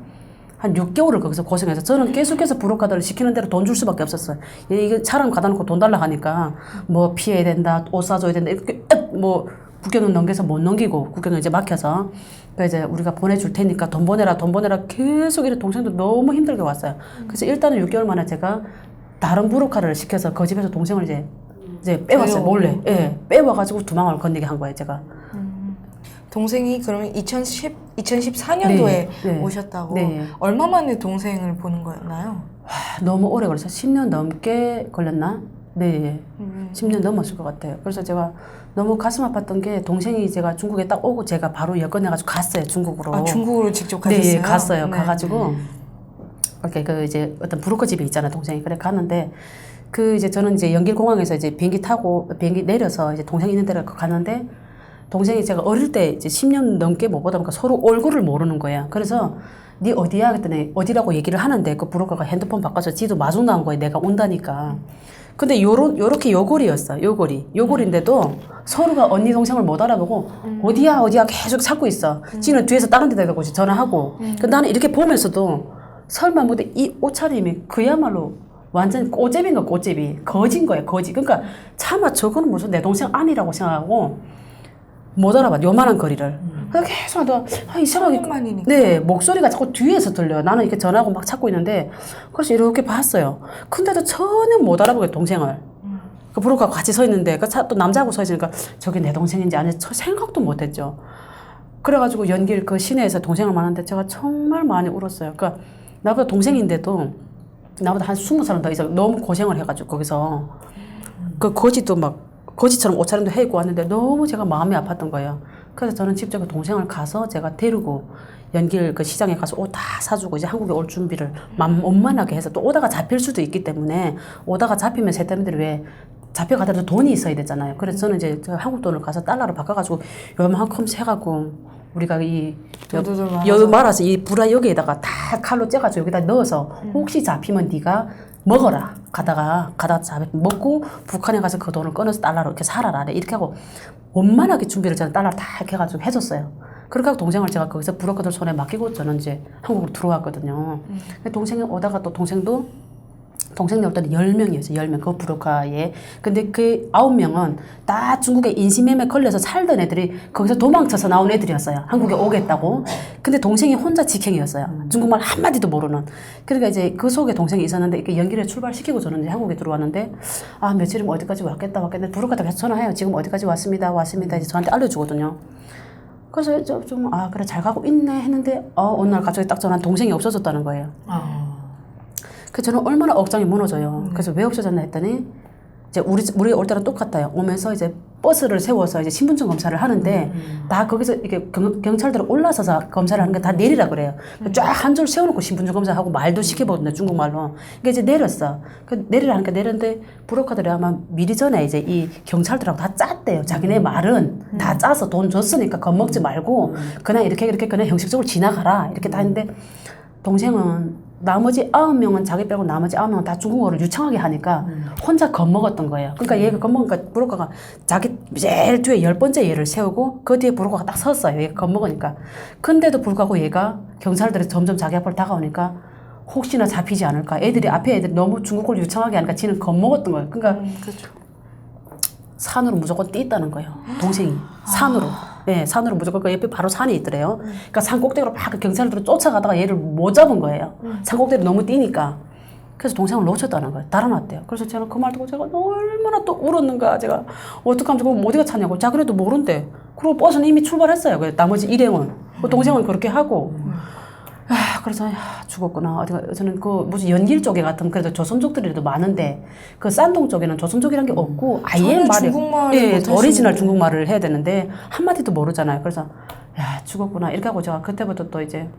한 6개월을 거기서 고생해서 저는 계속해서 브로커들을 시키는 대로 돈 줄 수밖에 없었어요. 이게 사람 가다 놓고 돈 달라 하니까 뭐 피해야 된다, 옷 사줘야 된다 이렇게 뭐 국경은 넘겨서 못 넘기고 국경은 이제 막혀서 그래서 이제 우리가 보내줄 테니까 돈 보내라 계속 이래 동생도 너무 힘들게 왔어요. 그래서 일단은 6개월 만에 제가 다른 브로커를 시켜서 그 집에서 동생을 이제 빼왔어요. 몰래. 예, 빼와가지고 도망을 건너게 한 거예요, 제가. 동생이 그러면 2014년도에 네. 오셨다고. 네. 얼마 만에 동생을 보는 거였나요? 너무 오래 걸려서 10년 넘게 걸렸나? 네. 10년 넘었을 것 같아요. 그래서 제가 너무 가슴 아팠던 게 동생이 제가 중국에 딱 오고 제가 바로 여권해가지고 갔어요, 중국으로. 아, 중국으로 직접 가셨어요? 네, 갔어요. 네. 가가지고 이렇게 그 이제 어떤 브로커 집에 있잖아요, 동생이. 그래 갔는데 그 이제 저는 이제 연길공항에서 이제 비행기 내려서 이제 동생이 있는 데를 갔는데 동생이 제가 어릴 때 이제 10년 넘게 못 보다 보니까 서로 얼굴을 모르는 거야. 그래서 네 어디야? 그랬더니 어디라고 얘기를 하는데 그 브로커가 핸드폰 바꿔서 지도 마중 나온 거예요. 내가 온다니까. 근데 요렇게 요골이었어. 요골인데도 서로가 언니 동생을 못 알아보고 어디야 계속 찾고 있어. 지는 뒤에서 다른 데다 대고 전화하고. 근데 나는 이렇게 보면서도 설마 뭐 이 옷차림이 그야말로 완전 꼬제비인가 꼬제비. 거진 거야, 거지. 그러니까 차마 저거는 무슨 내 동생 아니라고 생각하고 못 알아봐. 요만한 거리를. 그래서 계속 하다가 이상하게 만이니까. 네, 목소리가 자꾸 뒤에서 들려요. 나는 이렇게 전화하고 막 찾고 있는데 그래서 이렇게 봤어요. 근데도 전혀 못 알아보게 동생을. 그 브로커가 같이 서 있는데 또 남자하고 서 있으니까 저게 내 동생인지 아닌지 생각도 못 했죠. 그래가지고 연길 그 시내에서 동생을 만났는데 제가 정말 많이 울었어요. 그러니까 나보다 동생인데도 나보다 한 20살 더 이상 너무 고생을 해가지고 거기서 그 거지도 막 거지처럼 옷차림도 해입고 왔는데 너무 제가 마음이 아팠던 거예요. 그래서 저는 직접 그 동생을 가서 제가 데리고 연길 그 시장에 가서 옷 다 사주고 이제 한국에 올 준비를 만만하게 해서 또 오다가 잡힐 수도 있기 때문에 오다가 잡히면 세타민들이 왜 잡혀가더라도 돈이 있어야 되잖아요. 그래서 저는 이제 한국 돈을 가서 달러로 바꿔가지고 요만큼 세가고 우리가 여 말아서 이 불화 여기에다가 다 칼로 째가지고 여기다 넣어서 혹시 잡히면 네가 먹어라. 가다가 잡히면 먹고 북한에 가서 그 돈을 꺼내서 달러로 이렇게 살아라. 이렇게 하고 원만하게 준비를 저는 달러를 다 이렇게 해가지고 해줬어요. 그렇게 하고 동생을 제가 거기서 브로커들 손에 맡기고 저는 이제 한국으로 들어왔거든요. 동생이 오다가 또 동생네 올 때는 10명이었어요. 10명. 그 브로커에. 근데 그 9명은 다 중국에 인신매매 걸려서 살던 애들이 거기서 도망쳐서 나온 애들이었어요. 한국에 오겠다고. 근데 동생이 혼자 직행이었어요. 중국말 한마디도 모르는. 그러니까 이제 그 속에 동생이 있었는데 이렇게 연기를 출발시키고 저는 이제 한국에 들어왔는데 아, 며칠이면 어디까지 왔겠다. 브로커한테 계속 전화해요. 지금 어디까지 왔습니다. 이제 저한테 알려주거든요. 그래서 그래, 잘 가고 있네 했는데, 어느 날 갑자기 딱 전화 동생이 없어졌다는 거예요. 그래서 저는 얼마나 억장이 무너져요. 그래서 왜 없어졌나 했더니, 이제 우리 올 때랑 똑같아요. 오면서 이제 버스를 세워서 이제 신분증 검사를 하는데, 다 거기서 이렇게 경찰들 올라서서 검사를 하는 게 다 내리라 그래요. 쫙 한 줄 세워놓고 신분증 검사하고 말도 시켜보거든요, 중국말로. 그러니까 이제 내렸어. 내리라 하니까 내렸는데, 브로커들이 아마 미리 전에 이제 이 경찰들하고 다 짰대요. 자기네 말은 다 짜서 돈 줬으니까 겁먹지 말고, 그냥 이렇게 그냥 형식적으로 지나가라. 이렇게 다 했는데, 동생은 나머지 9명은 자기 빼고 나머지 9명은 다 중국어를 유창하게 하니까 혼자 겁먹었던 거예요. 그러니까 얘가 겁먹으니까 브로커가 자기 제일 뒤에 10번째 얘를 세우고 그 뒤에 브로커가 딱 섰어요. 얘가 겁먹으니까. 근데도 불구하고 얘가 경찰들이 점점 자기 앞으로 다가오니까 혹시나 잡히지 않을까. 앞에 애들이 너무 중국어를 유창하게 하니까 지는 겁먹었던 거예요. 그러니까 그렇죠. 산으로 무조건 뛰었다는 거예요. 동생이. 산으로. 네, 산으로 무조건 그 옆에 바로 산이 있더래요. 그러니까 산 꼭대기로 막 그 경찰들을 쫓아가다가 얘를 못 잡은 거예요. 산 꼭대기로 너무 뛰니까. 그래서 동생을 놓쳤다는 거예요. 달아났대요. 그래서 저는 그 말 듣고 제가 얼마나 또 울었는가. 제가 어떡하면 저거 어디가 찾냐고. 자기네도 모른대. 그리고 버스는 이미 출발했어요. 그 나머지 일행은. 그 동생은 그렇게 하고. 그래서 죽었구나. 어디가 저는 그 무슨 연길 쪽에 같은 그래도 조선족들이라도 많은데 그 산동 쪽에는 조선족이란 게 없고 아예 전혀 말이 중국말을 예, 못하시는 오리지널 중국말을 해야 되는데 한마디도 모르잖아요. 그래서 야 죽었구나 이렇게 하고 제가 그때부터 또 이제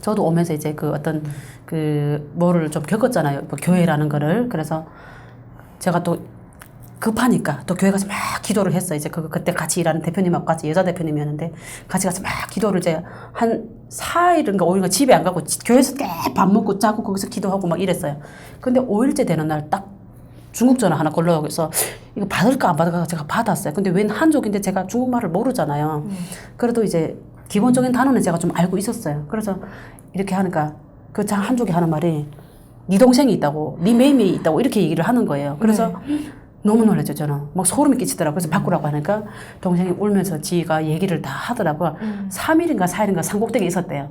저도 오면서 이제 그 어떤 그 뭐를 좀 겪었잖아요. 뭐 교회라는 거를. 그래서 제가 또 급하니까 또 교회 가서 막 기도를 했어요. 이제 그때 같이 일하는 대표님하고 같이 여자 대표님이었는데 같이 가서 막 기도를 이제 한 4일인가 5일인가 집에 안 가고 교회에서 꽤 밥 먹고 자고 거기서 기도하고 막 이랬어요. 근데 5일째 되는 날 딱 중국 전화 하나 걸려서 이거 받을까 안 받을까 제가 받았어요. 근데 웬 한족인데 제가 중국말을 모르잖아요. 그래도 이제 기본적인 단어는 제가 좀 알고 있었어요. 그래서 이렇게 하니까 그 한족이 하는 말이 네 동생이 있다고, 네 매임이 있다고 이렇게 얘기를 하는 거예요. 그래서 너무 놀랐죠, 저는. 막 소름이 끼치더라고요. 그래서 바꾸라고 하니까 동생이 울면서 지가 얘기를 다 하더라고요. 3일인가 4일인가 산꼭대기에 있었대요.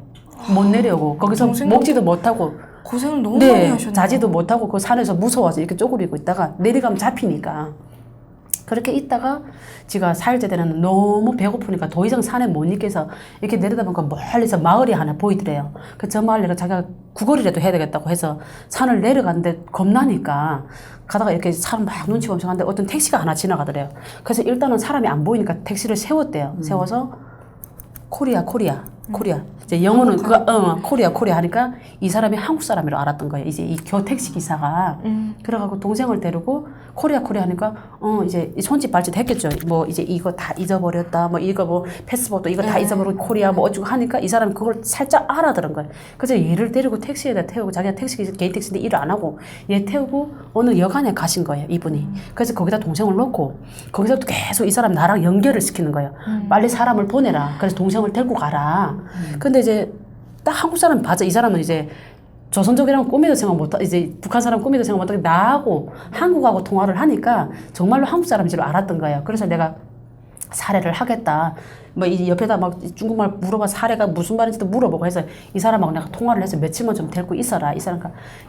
못 내려오고 거기서 먹지도 못하고 고생을 너무 많이 하셨네요. 자지도 못하고 그 산에서 무서워서 이렇게 쪼그리고 있다가 내려가면 잡히니까 그렇게 있다가 지가 4일째 되는 너무 배고프니까 더 이상 산에 못 있겠어 이렇게 내려다보니까 멀리서 마을이 하나 보이더래요. 그 저 마을에 자기가 구걸이라도 해야 되겠다고 해서 산을 내려갔는데 겁나니까 가다가 이렇게 사람 막 눈치 보면서 가는데 어떤 택시가 하나 지나가더래요. 그래서 일단은 사람이 안 보이니까 택시를 세웠대요. 세워서 코리아. 이제 영어는 코리아 하니까 이 사람이 한국 사람이라 알았던 거예요. 이제 이 택시 기사가 그래가지고 동생을 데리고 코리아 하니까 이제 손짓 발짓 했겠죠. 뭐 이제 이거 다 잊어버렸다. 뭐 이거 뭐 패스포트 이거 다 잊어버리고 코리아 뭐 어쩌고 하니까 이 사람이 그걸 살짝 알아들은 거예요. 그래서 얘를 데리고 택시에다 태우고 자기가 개인 택시인데 일을 안 하고 얘 태우고 어느 여관에 가신 거예요. 이분이. 그래서 거기다 동생을 놓고 거기서 계속 이 사람 나랑 연결을 시키는 거예요. 빨리 사람을 보내라. 그래서 동생을 데리고 가라. 근데 이제 딱 한국 사람 맞아. 이 사람은 이제 조선족이랑 꿈에도 생각 못하, 이제 북한 사람 꿈에도 생각 못하게 나하고 한국하고 통화를 하니까 정말로 한국 사람인 줄 알았던 거예요. 그래서 내가 사례를 하겠다. 뭐 이 옆에다 막 중국말 물어봐 사례가 무슨 말인지도 물어보고 해서 이 사람하고 내가 통화를 해서 며칠만 좀 데리고 있어라. 이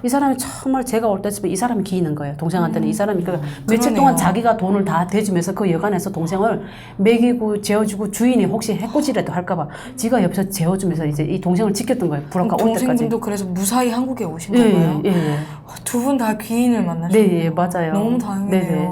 사람이 정말 제가 올 때쯤에 이 사람이 기이는 거예요. 동생한테는 이 사람이 그 며칠 동안 자기가 돈을 다 대주면서 그 여관에서 동생을 먹이고 재워주고 주인이 혹시 해코지라도 할까봐 지가 옆에서 재워주면서 이제 이 동생을 지켰던 거예요. 불화가 올 때까지. 동생분도 그래서 무사히 한국에 오신 거예요? 예. 두 분 다 귀인을 만나셨네요. 네, 맞아요. 너무 다행이네요. 네네.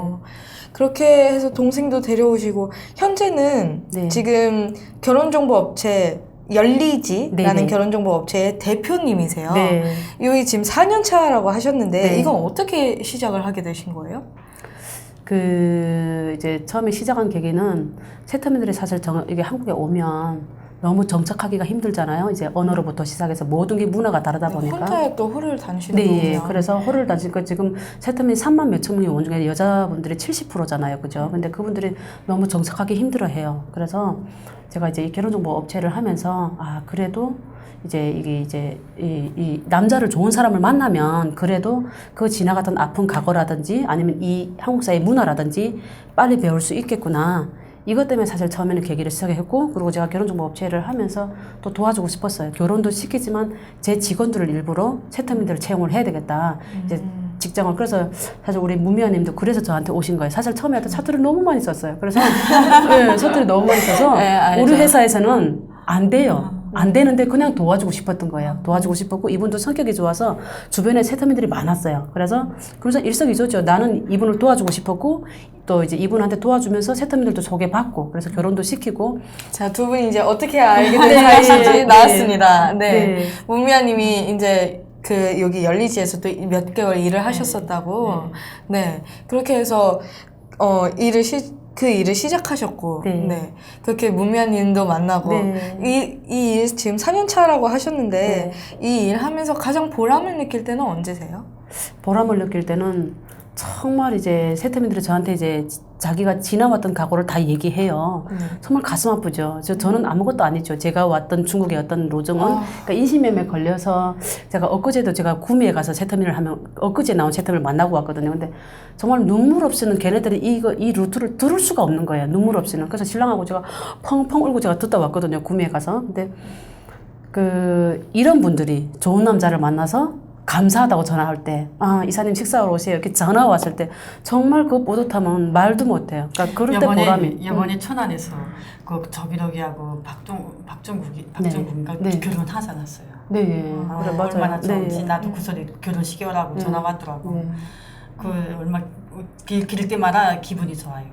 그렇게 해서 동생도 데려오시고 현재는 네. 지금 결혼정보업체 열리지라는 네네. 결혼정보업체의 대표님이세요. 네. 여기 지금 4년 차라고 하셨는데 네. 이건 어떻게 시작을 하게 되신 거예요? 이제 처음에 시작한 계기는 세터민들이 사실 이게 한국에 오면 너무 정착하기가 힘들잖아요. 이제 언어로부터 시작해서 모든 게 문화가 다르다 보니까. 혼자 또 홀을 다니시는 네, 거군요. 그래서 홀을 다니니까 지금 세터민 3만 몇천 명이 온 중에 여자분들이 70%잖아요. 그죠? 근데 그분들이 너무 정착하기 힘들어 해요. 그래서 제가 이제 이 결혼정보 업체를 하면서, 그래도 이제 이게 이제 이 남자를 좋은 사람을 만나면 그래도 그 지나갔던 아픈 과거라든지 아니면 이 한국 사회 문화라든지 빨리 배울 수 있겠구나. 이것 때문에 사실 처음에는 계기를 시작했고, 그리고 제가 결혼정보 업체를 하면서 또 도와주고 싶었어요. 결혼도 시키지만 제 직원들을 일부러 세터민들을 채용을 해야 되겠다. 이제 직장을. 그래서 사실 우리 문미아님도 그래서 저한테 오신 거예요. 사실 처음에 하여튼 사투리를 너무 많이 썼어요. 그래서 네, 사투리 너무 많이 써서 네, 우리 회사에서는 안 돼요. 안 되는데 그냥 도와주고 싶었던 거예요. 도와주고 싶었고 이분도 성격이 좋아서 주변에 세터민들이 많았어요. 그래서 일석이조죠. 나는 이분을 도와주고 싶었고 또 이제 이분한테 도와주면서 세터민들도 소개받고 그래서 결혼도 시키고. 자, 두 분이 이제 어떻게 알게 된 사이신지 나왔습니다. 네. 문미아님이 이제 여기 열리지에서 또 몇 개월 일을 하셨었다고. 네. 그렇게 해서 그 일을 시작하셨고, 네. 그렇게 문미아님도 만나고, 이 일 지금 4년 차라고 하셨는데, 이 일 하면서 가장 보람을 느낄 때는 언제세요? 보람을 느낄 때는 정말 이제 세터민들이 저한테 이제 자기가 지나왔던 과거를 다 얘기해요. 정말 가슴 아프죠. 저는 아무것도 아니죠. 제가 왔던 중국의 어떤 로정은 그러니까 인신매매 걸려서 제가 엊그제도 제가 구미에 가서 세터민을 하면 엊그제 나온 세터민을 만나고 왔거든요. 근데 정말 눈물 없이는 걔네들이 이 루트를 들을 수가 없는 거예요. 눈물 없이는. 그래서 신랑하고 제가 펑펑 울고 제가 듣다 왔거든요. 구미에 가서. 근데 이런 분들이 좋은 남자를 만나서 감사하다고 전화할 때, 아, 이사님 식사하러 오세요. 이렇게 전화 왔을 때, 정말 그 뿌듯함은 말도 못해요. 그러니까 그럴 때 보람이. 이번에 천안에서 그 저기러기하고 박정국인가 네. 결혼하지 않았어요. 네, 그래, 맞아요. 얼마나 좋은지 네. 나도 그 소리 결혼식이라고 전화 왔더라고. 네. 그 얼마 길 때마다 기분이 좋아요.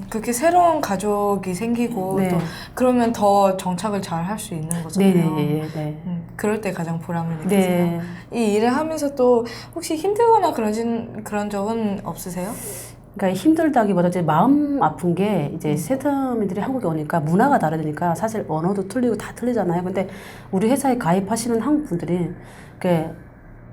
그렇게 새로운 가족이 생기고 네. 또 그러면 더 정착을 잘 할 수 있는 거잖아요. 네. 그럴 때 가장 보람을 느끼세요. 네. 이 일을 하면서 또 혹시 힘들거나 그런 적은 없으세요? 그러니까 힘들다기보다 이제 마음 아픈 게 이제 세터민들이 한국에 오니까 문화가 다르니까 사실 언어도 틀리고 다 틀리잖아요. 근데 우리 회사에 가입하시는 한국 분들이 그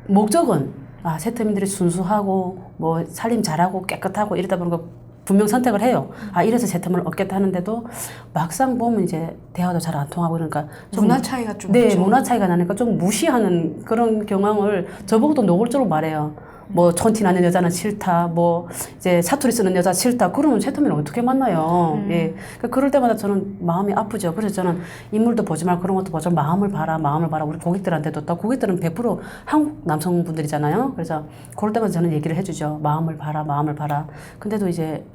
목적은 아, 세터민들이 순수하고 뭐 살림 잘하고 깨끗하고 이러다 보니까 분명 선택을 해요. 아, 이래서 세터민을 얻겠다 하는데도 막상 보면 이제 대화도 잘 안 통하고 그러니까 좀 문화 차이가 좀 네, 있죠. 문화 차이가 나니까 좀 무시하는 그런 경향을 저보고도 노골적으로 말해요. 뭐 촌티 나는 여자는 싫다, 뭐 이제 사투리 쓰는 여자 싫다. 그러면 세터민을 어떻게 만나요? 예, 그러니까 그럴 때마다 저는 마음이 아프죠. 그래서 저는 인물도 보지 말고 그런 것도 보지 말고 마음을 봐라. 우리 고객들한테도 또 고객들은 100% 한국 남성분들이잖아요. 그래서 그럴 때마다 저는 얘기를 해주죠. 마음을 봐라. 근데도 이제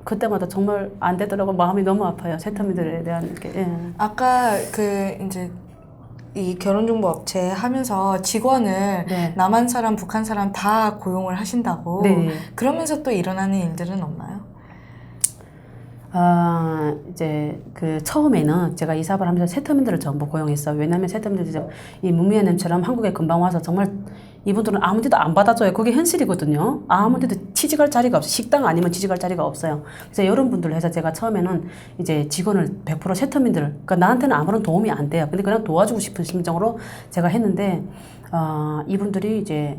그때마다 정말 안 되더라고. 마음이 너무 아파요. 세터민들에 대한 게. 예. 아까 그 이제 이 결혼정보업체 하면서 직원을 네. 남한 사람, 북한 사람 다 고용을 하신다고. 네. 그러면서 또 일어나는 일들은 없나요? 아, 이제 그 처음에는 제가 이 사업을 하면서 세터민들을 전부 고용했어요. 왜냐하면 세터민들이 이제 이 문미애님처럼 한국에 금방 와서 정말 이분들은 아무 데도 안 받아줘요. 그게 현실이거든요. 아무 데도 취직할 자리가 없어요. 식당 아니면 취직할 자리가 없어요. 그래서 이런 분들을 해서 제가 처음에는 이제 직원을 100% 세터민들, 그러니까 나한테는 아무런 도움이 안 돼요. 근데 그냥 도와주고 싶은 심정으로 제가 했는데, 이분들이 이제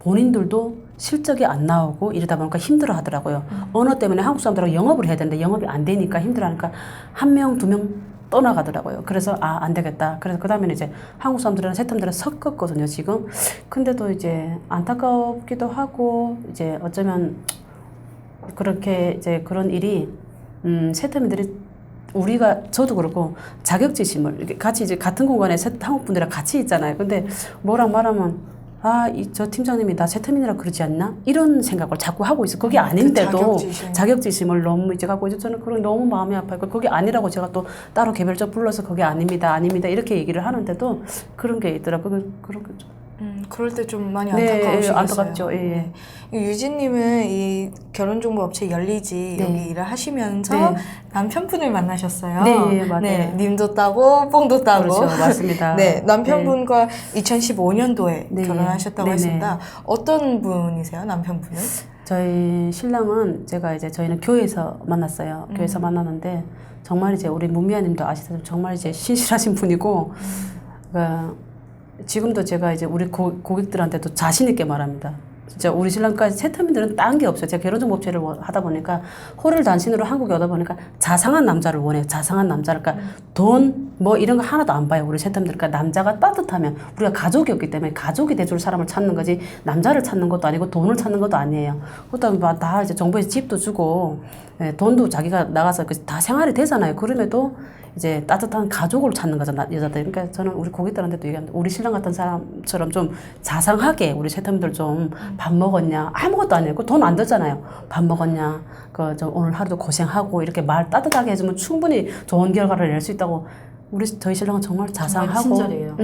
본인들도 실적이 안 나오고 이러다 보니까 힘들어 하더라고요. 언어 때문에 한국 사람들하고 영업을 해야 되는데 영업이 안 되니까 힘들어 하니까 한 명, 두 명 떠나가더라고요. 그래서 안 되겠다. 그래서 그 다음에는 이제 한국 사람들이랑 세텀들을 섞었거든요, 지금. 근데도 이제 안타깝기도 하고 이제 어쩌면 그렇게 이제 그런 일이 세텀들이 우리가 저도 그렇고 자격지심을 이렇게 같이 이제 같은 공간에 한국 분들이랑 같이 있잖아요. 근데 뭐랑 말하면 저 팀장님이 나 세터민이라 그러지 않나? 이런 생각을 자꾸 하고 있어. 그게 아닌데도 자격지심을 너무 이제 갖고 있어. 저는 그런 너무 마음이 아파요. 그게 아니라고 제가 또 따로 개별적 불러서 그게 아닙니다. 이렇게 얘기를 하는데도 그런 게 있더라고요. 그런 게 좀. 그럴 때 좀 많이 네, 안타까우시겠어요. 안타깝죠. 예. 네. 유진님은 이 결혼정보업체 열리지 네. 여기 일을 하시면서 네. 남편분을 만나셨어요. 네, 맞아요. 네, 님도 따고 뽕도 따고. 그렇죠, 맞습니다. 네, 남편분과 2015년도에 네. 결혼하셨다고 네네. 했습니다. 어떤 분이세요, 남편분은? 저희 신랑은 저희는 교회에서 만났어요. 교회에서 만났는데 정말 이제 우리 문미아님도 아시다시피 정말 이제 신실하신 분이고 그러니까 지금도 제가 이제 우리 고객들한테도 자신 있게 말합니다. 진짜 우리 신랑까지 세터민들은 딴 게 없어요. 제가 결혼정보업체를 하다 보니까 호를 단신으로 한국에 오다 보니까 자상한 남자를 원해요. 자상한 남자를. 그러니까 돈 뭐 이런 거 하나도 안 봐요. 우리 세터민들. 그러니까 남자가 따뜻하면 우리가 가족이 없기 때문에 가족이 돼줄 사람을 찾는 거지 남자를 찾는 것도 아니고 돈을 찾는 것도 아니에요. 그렇다면 다 이제 정부에서 집도 주고 돈도 자기가 나가서 다 생활이 되잖아요. 그럼에도 이제 따뜻한 가족을 찾는 거잖아, 여자들. 그러니까 저는 우리 고객들한테도 얘기합니다. 우리 신랑 같은 사람처럼 좀 자상하게 우리 세터민들 좀 밥 먹었냐? 아무것도 안 해요. 돈 안 들잖아요. 밥 먹었냐? 오늘 하루도 고생하고 이렇게 말 따뜻하게 해주면 충분히 좋은 결과를 낼 수 있다고. 저희 신랑은 정말 자상하고. 친절해요.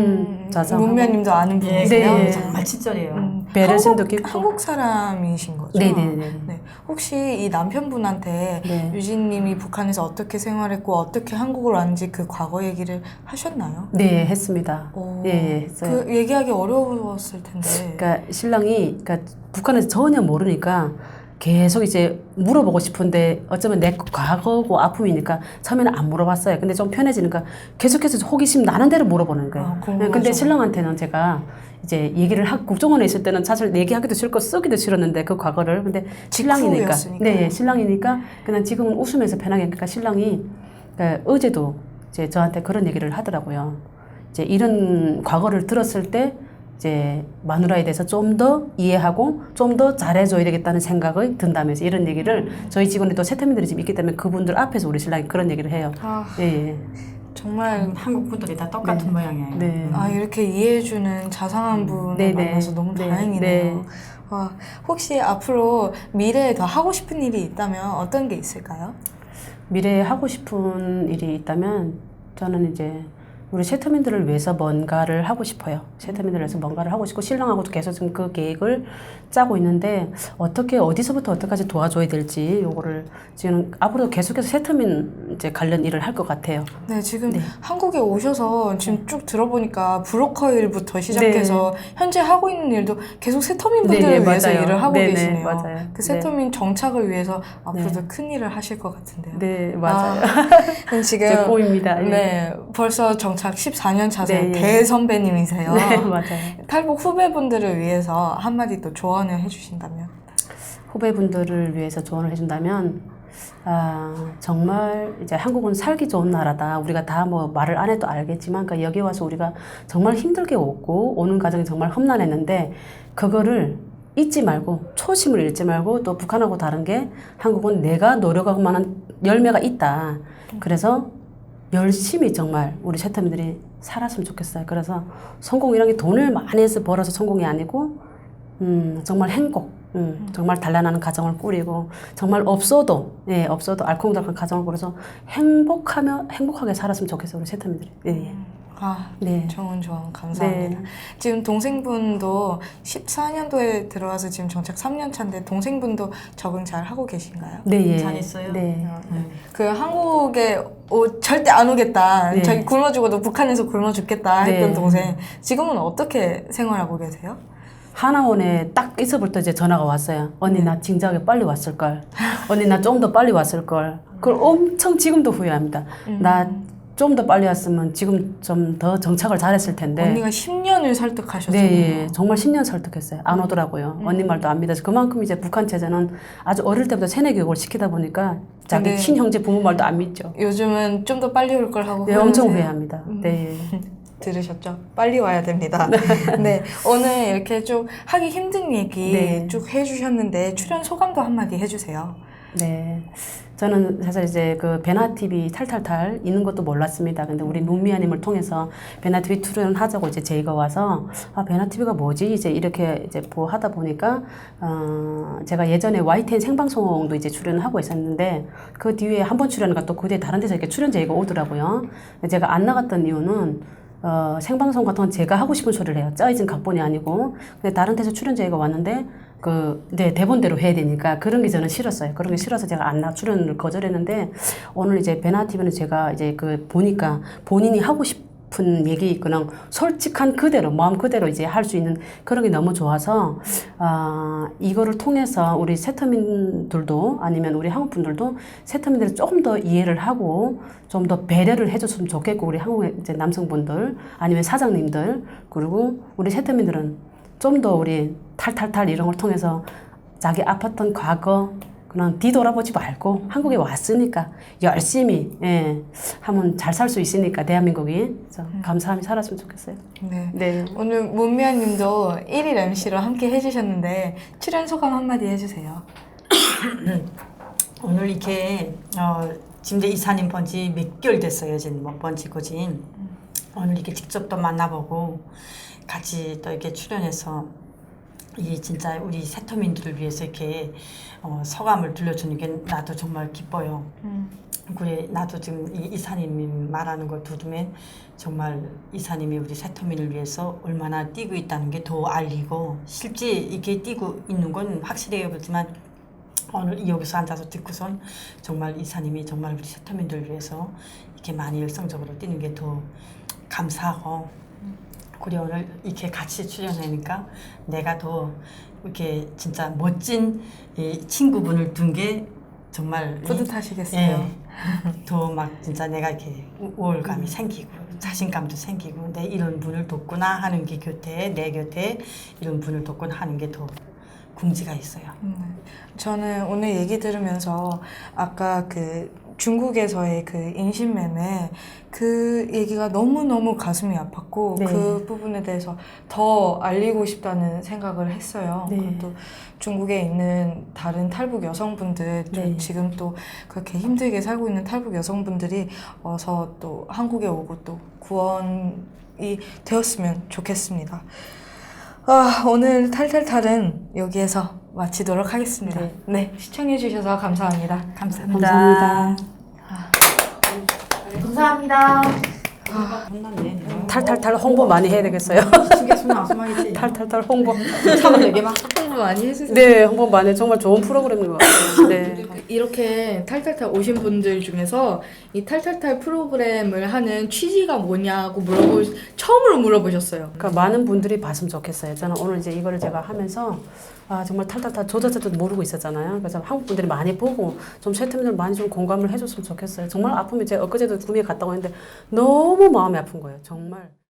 자상하고. 문미아님도 아는 예, 분이세요? 네. 정말 친절해요. 배려심도 깊고. 한국 사람이신 거죠? 네네네. 네. 혹시 이 남편분한테 네. 유진님이 북한에서 어떻게 생활했고 어떻게 한국을 왔는지 그 과거 얘기를 하셨나요? 네, 했습니다. 오, 예, 했어요. 그 얘기하기 어려웠을 텐데. 그러니까 신랑이 북한에서 전혀 모르니까 계속 이제 물어보고 싶은데 어쩌면 내 과거고 아픔이니까 처음에는 안 물어봤어요. 근데 좀 편해지니까 계속해서 호기심 나는 대로 물어보는 거예요. 근데 신랑한테는 제가 이제 얘기를 국정원에 있을 때는 사실 얘기하기도 싫고 쓰기도 싫었는데 그 과거를. 근데 신랑이니까. 네, 신랑이니까 그냥 지금은 웃으면서 편하게. 그러니까 신랑이 어제도 이제 저한테 그런 얘기를 하더라고요. 이제 이런 과거를 들었을 때 이제 마누라에 대해서 좀 더 이해하고 좀 더 잘해줘야 되겠다는 생각이 든다면서 이런 얘기를 저희 직원이 또 세터민들이 지금 있기 때문에 그분들 앞에서 우리 신랑이 그런 얘기를 해요. 예. 정말 한국 분들이 다 똑같은 네. 모양이에요. 네. 아, 이렇게 이해해주는 자상한 분을 네네. 만나서 너무 네. 다행이네요. 네. 와, 혹시 앞으로 미래에 더 하고 싶은 일이 있다면 어떤 게 있을까요? 미래에 하고 싶은 일이 있다면 저는 이제 우리 세터민들을 위해서 뭔가를 하고 싶어요. 세터민들을 위해서 뭔가를 하고 싶고 신랑하고도 계속 지금 그 계획을 짜고 있는데 어떻게 어디서부터 어디까지 도와줘야 될지 요거를 지금 앞으로 계속해서 세터민 이제 관련 일을 할 것 같아요. 네, 지금 네. 한국에 오셔서 지금 쭉 들어보니까 브로커 일부터 시작해서 현재 하고 있는 일도 계속 세터민 분들을 네, 위해서 맞아요. 일을 하고 네네, 계시네요. 맞아요. 그 세터민 정착을 위해서 앞으로도 네. 큰 일을 하실 것 같은데요. 네, 맞아요. 그럼 지금 제 꿈입니다. 예. 네, 벌써 정착 14년 차세 네, 예. 대선배님이세요. 네, 맞아요. 탈북 후배분들을 위해서 한마디 또 조언을 해주신다면? 후배분들을 위해서 조언을 해준다면 정말 이제 한국은 살기 좋은 나라다. 우리가 다 뭐 말을 안 해도 알겠지만 그러니까 여기 와서 우리가 정말 힘들게 오는 과정이 정말 험난했는데 그거를 잊지 말고 초심을 잃지 말고 또 북한하고 다른 게 한국은 내가 노력하고 만한 열매가 있다. 그래서 열심히 정말 우리 세터민들이 살았으면 좋겠어요. 그래서 성공이란 게 돈을 많이 해서 벌어서 성공이 아니고 정말 행복, 정말 단란한 가정을 꾸리고 정말 없어도 알콩달콩 가정을 꾸려서 행복하게 살았으면 좋겠어요. 우리 세터민들이. 네. 아, 네. 좋은 조언 감사합니다. 네. 지금 동생분도 14년도에 들어와서 지금 정착 3년 차인데 동생분도 적응 잘 하고 계신가요? 네, 예. 잘했어요. 네. 그 한국에 절대 안 오겠다. 네. 자기 굶어 죽어도 북한에서 굶어 죽겠다 했던 네. 동생. 지금은 어떻게 생활하고 계세요? 하나원에 딱 있어볼 때 이제 전화가 왔어요. 언니 나 진작에 빨리 왔을걸. 언니 나 좀 더 빨리 왔을걸. 그걸 엄청 지금도 후회합니다. 나 좀 더 빨리 왔으면 지금 좀 더 정착을 잘했을 텐데. 언니가 10년을 설득하셨잖아요. 네, 정말 10년 설득했어요. 안 오더라고요. 언니 말도 안 믿어서. 그만큼 이제 북한 체제는 아주 어릴 때부터 세뇌 교육을 시키다 보니까 자기 근데 친형제 부모 말도 안 믿죠. 요즘은 좀 더 빨리 올 걸 하고 네, 엄청 후회하세요. 후회합니다. 네. 들으셨죠? 빨리 와야 됩니다. 네, 오늘 이렇게 쭉 하기 힘든 얘기 네. 쭉 해주셨는데 출연 소감도 한마디 해주세요. 네. 저는 사실 이제 그 베나TV 탈탈탈 있는 것도 몰랐습니다. 근데 우리 문미아님을 통해서 베나TV 출연을 하자고 이제 제의가 와서 베나TV가 뭐지? 이제 이렇게 이제 하다 보니까 제가 예전에 YTN 생방송도 이제 출연을 하고 있었는데 그 뒤에 한 번 출연을 또 그 뒤에 다른 데서 이렇게 출연 제의가 오더라고요. 제가 안 나갔던 이유는 생방송 같은 건 제가 하고 싶은 소리를 해요. 짜여진 각본이 아니고. 근데 다른 데서 출연 제의가 왔는데, 대본대로 해야 되니까 그런 게 저는 싫었어요. 그런 게 싫어서 제가 출연을 거절했는데, 오늘 이제 베나TV는 제가 이제 보니까 본인이 하고 싶은 얘기, 그냥 솔직한 그대로, 마음 그대로 이제 할 수 있는 그런 게 너무 좋아서, 이거를 통해서 우리 세터민들도 아니면 우리 한국 분들도 세터민들을 조금 더 이해를 하고 좀 더 배려를 해줬으면 좋겠고, 우리 한국의 이제 남성분들 아니면 사장님들 그리고 우리 세터민들은 좀 더 우리 탈탈탈 이런 걸 통해서 자기 아팠던 과거 그냥 뒤돌아보지 말고 한국에 왔으니까 열심히 하면 잘 살 수 있으니까 대한민국이 그래서 감사하며 살았으면 좋겠어요. 네. 네. 오늘 문미아님도 1일 MC로 함께 해주셨는데 출연 소감 한마디 해주세요. 오늘 이렇게 지금 이제 이사님 본지 몇 개월 됐어요. 지금 뭐 본지 거진. 오늘 이렇게 직접 또 만나보고 같이 또 이렇게 출연해서 이 진짜 우리 세터민들을 위해서 이렇게 소감을 들려주는 게 나도 정말 기뻐요. 그래 나도 지금 이 이사님이 말하는 거 들으면 정말 이사님이 우리 세터민을 위해서 얼마나 뛰고 있다는 게 더 알리고 실제 이렇게 뛰고 있는 건 확실해요. 그렇지만 오늘 여기서 앉아서 듣고선 정말 이사님이 정말 우리 세터민들을 위해서 이렇게 많이 열성적으로 뛰는 게 더 감사하고 그래 오늘 이렇게 같이 출연하니까 내가 더 이렇게 진짜 멋진 이 친구분을 둔 게 정말 뿌듯하시겠어요. 더 막 진짜 내가 이렇게 우월감이 생기고 자신감도 생기고 내 이런 분을 돕구나 하는 게 내 곁에 이런 분을 돕구나 하는 게 더 궁지가 있어요. 저는 오늘 얘기 들으면서 아까 그 중국에서의 그 인신매매 그 얘기가 너무너무 가슴이 아팠고 네. 그 부분에 대해서 더 알리고 싶다는 생각을 했어요. 네. 그것도 중국에 있는 다른 탈북 여성분들 네. 지금 또 그렇게 힘들게 살고 있는 탈북 여성분들이 어서 또 한국에 오고 또 구원이 되었으면 좋겠습니다. 오늘 탈탈탈은 여기에서 마치도록 하겠습니다. 네. 네, 시청해주셔서 감사합니다. 감사합니다. 감사합니다. 감사합니다. 혼났네. 탈탈탈 홍보 많이 해야 되겠어요. 신경 쓰면 아스마이지. 탈탈탈 홍보. 차를 내게만. 홍보 많이 해주세요. 네, 홍보 많이 정말 좋은 프로그램인 것 같아요. 네. 이렇게 탈탈탈 오신 분들 중에서 이 탈탈탈 프로그램을 하는 취지가 뭐냐고 처음으로 물어보셨어요. 그러니까 많은 분들이 봤으면 좋겠어요. 저는 오늘 이제 이거를 제가 하면서 정말 탈탈탈 저 자체도 모르고 있었잖아요. 그래서 한국 분들이 많이 보고 좀 세태민들 많이 좀 공감을 해줬으면 좋겠어요. 정말 아프면 제가 엊그제도 구미에 갔다 왔는데 너무 마음이 아픈 거예요. 정말.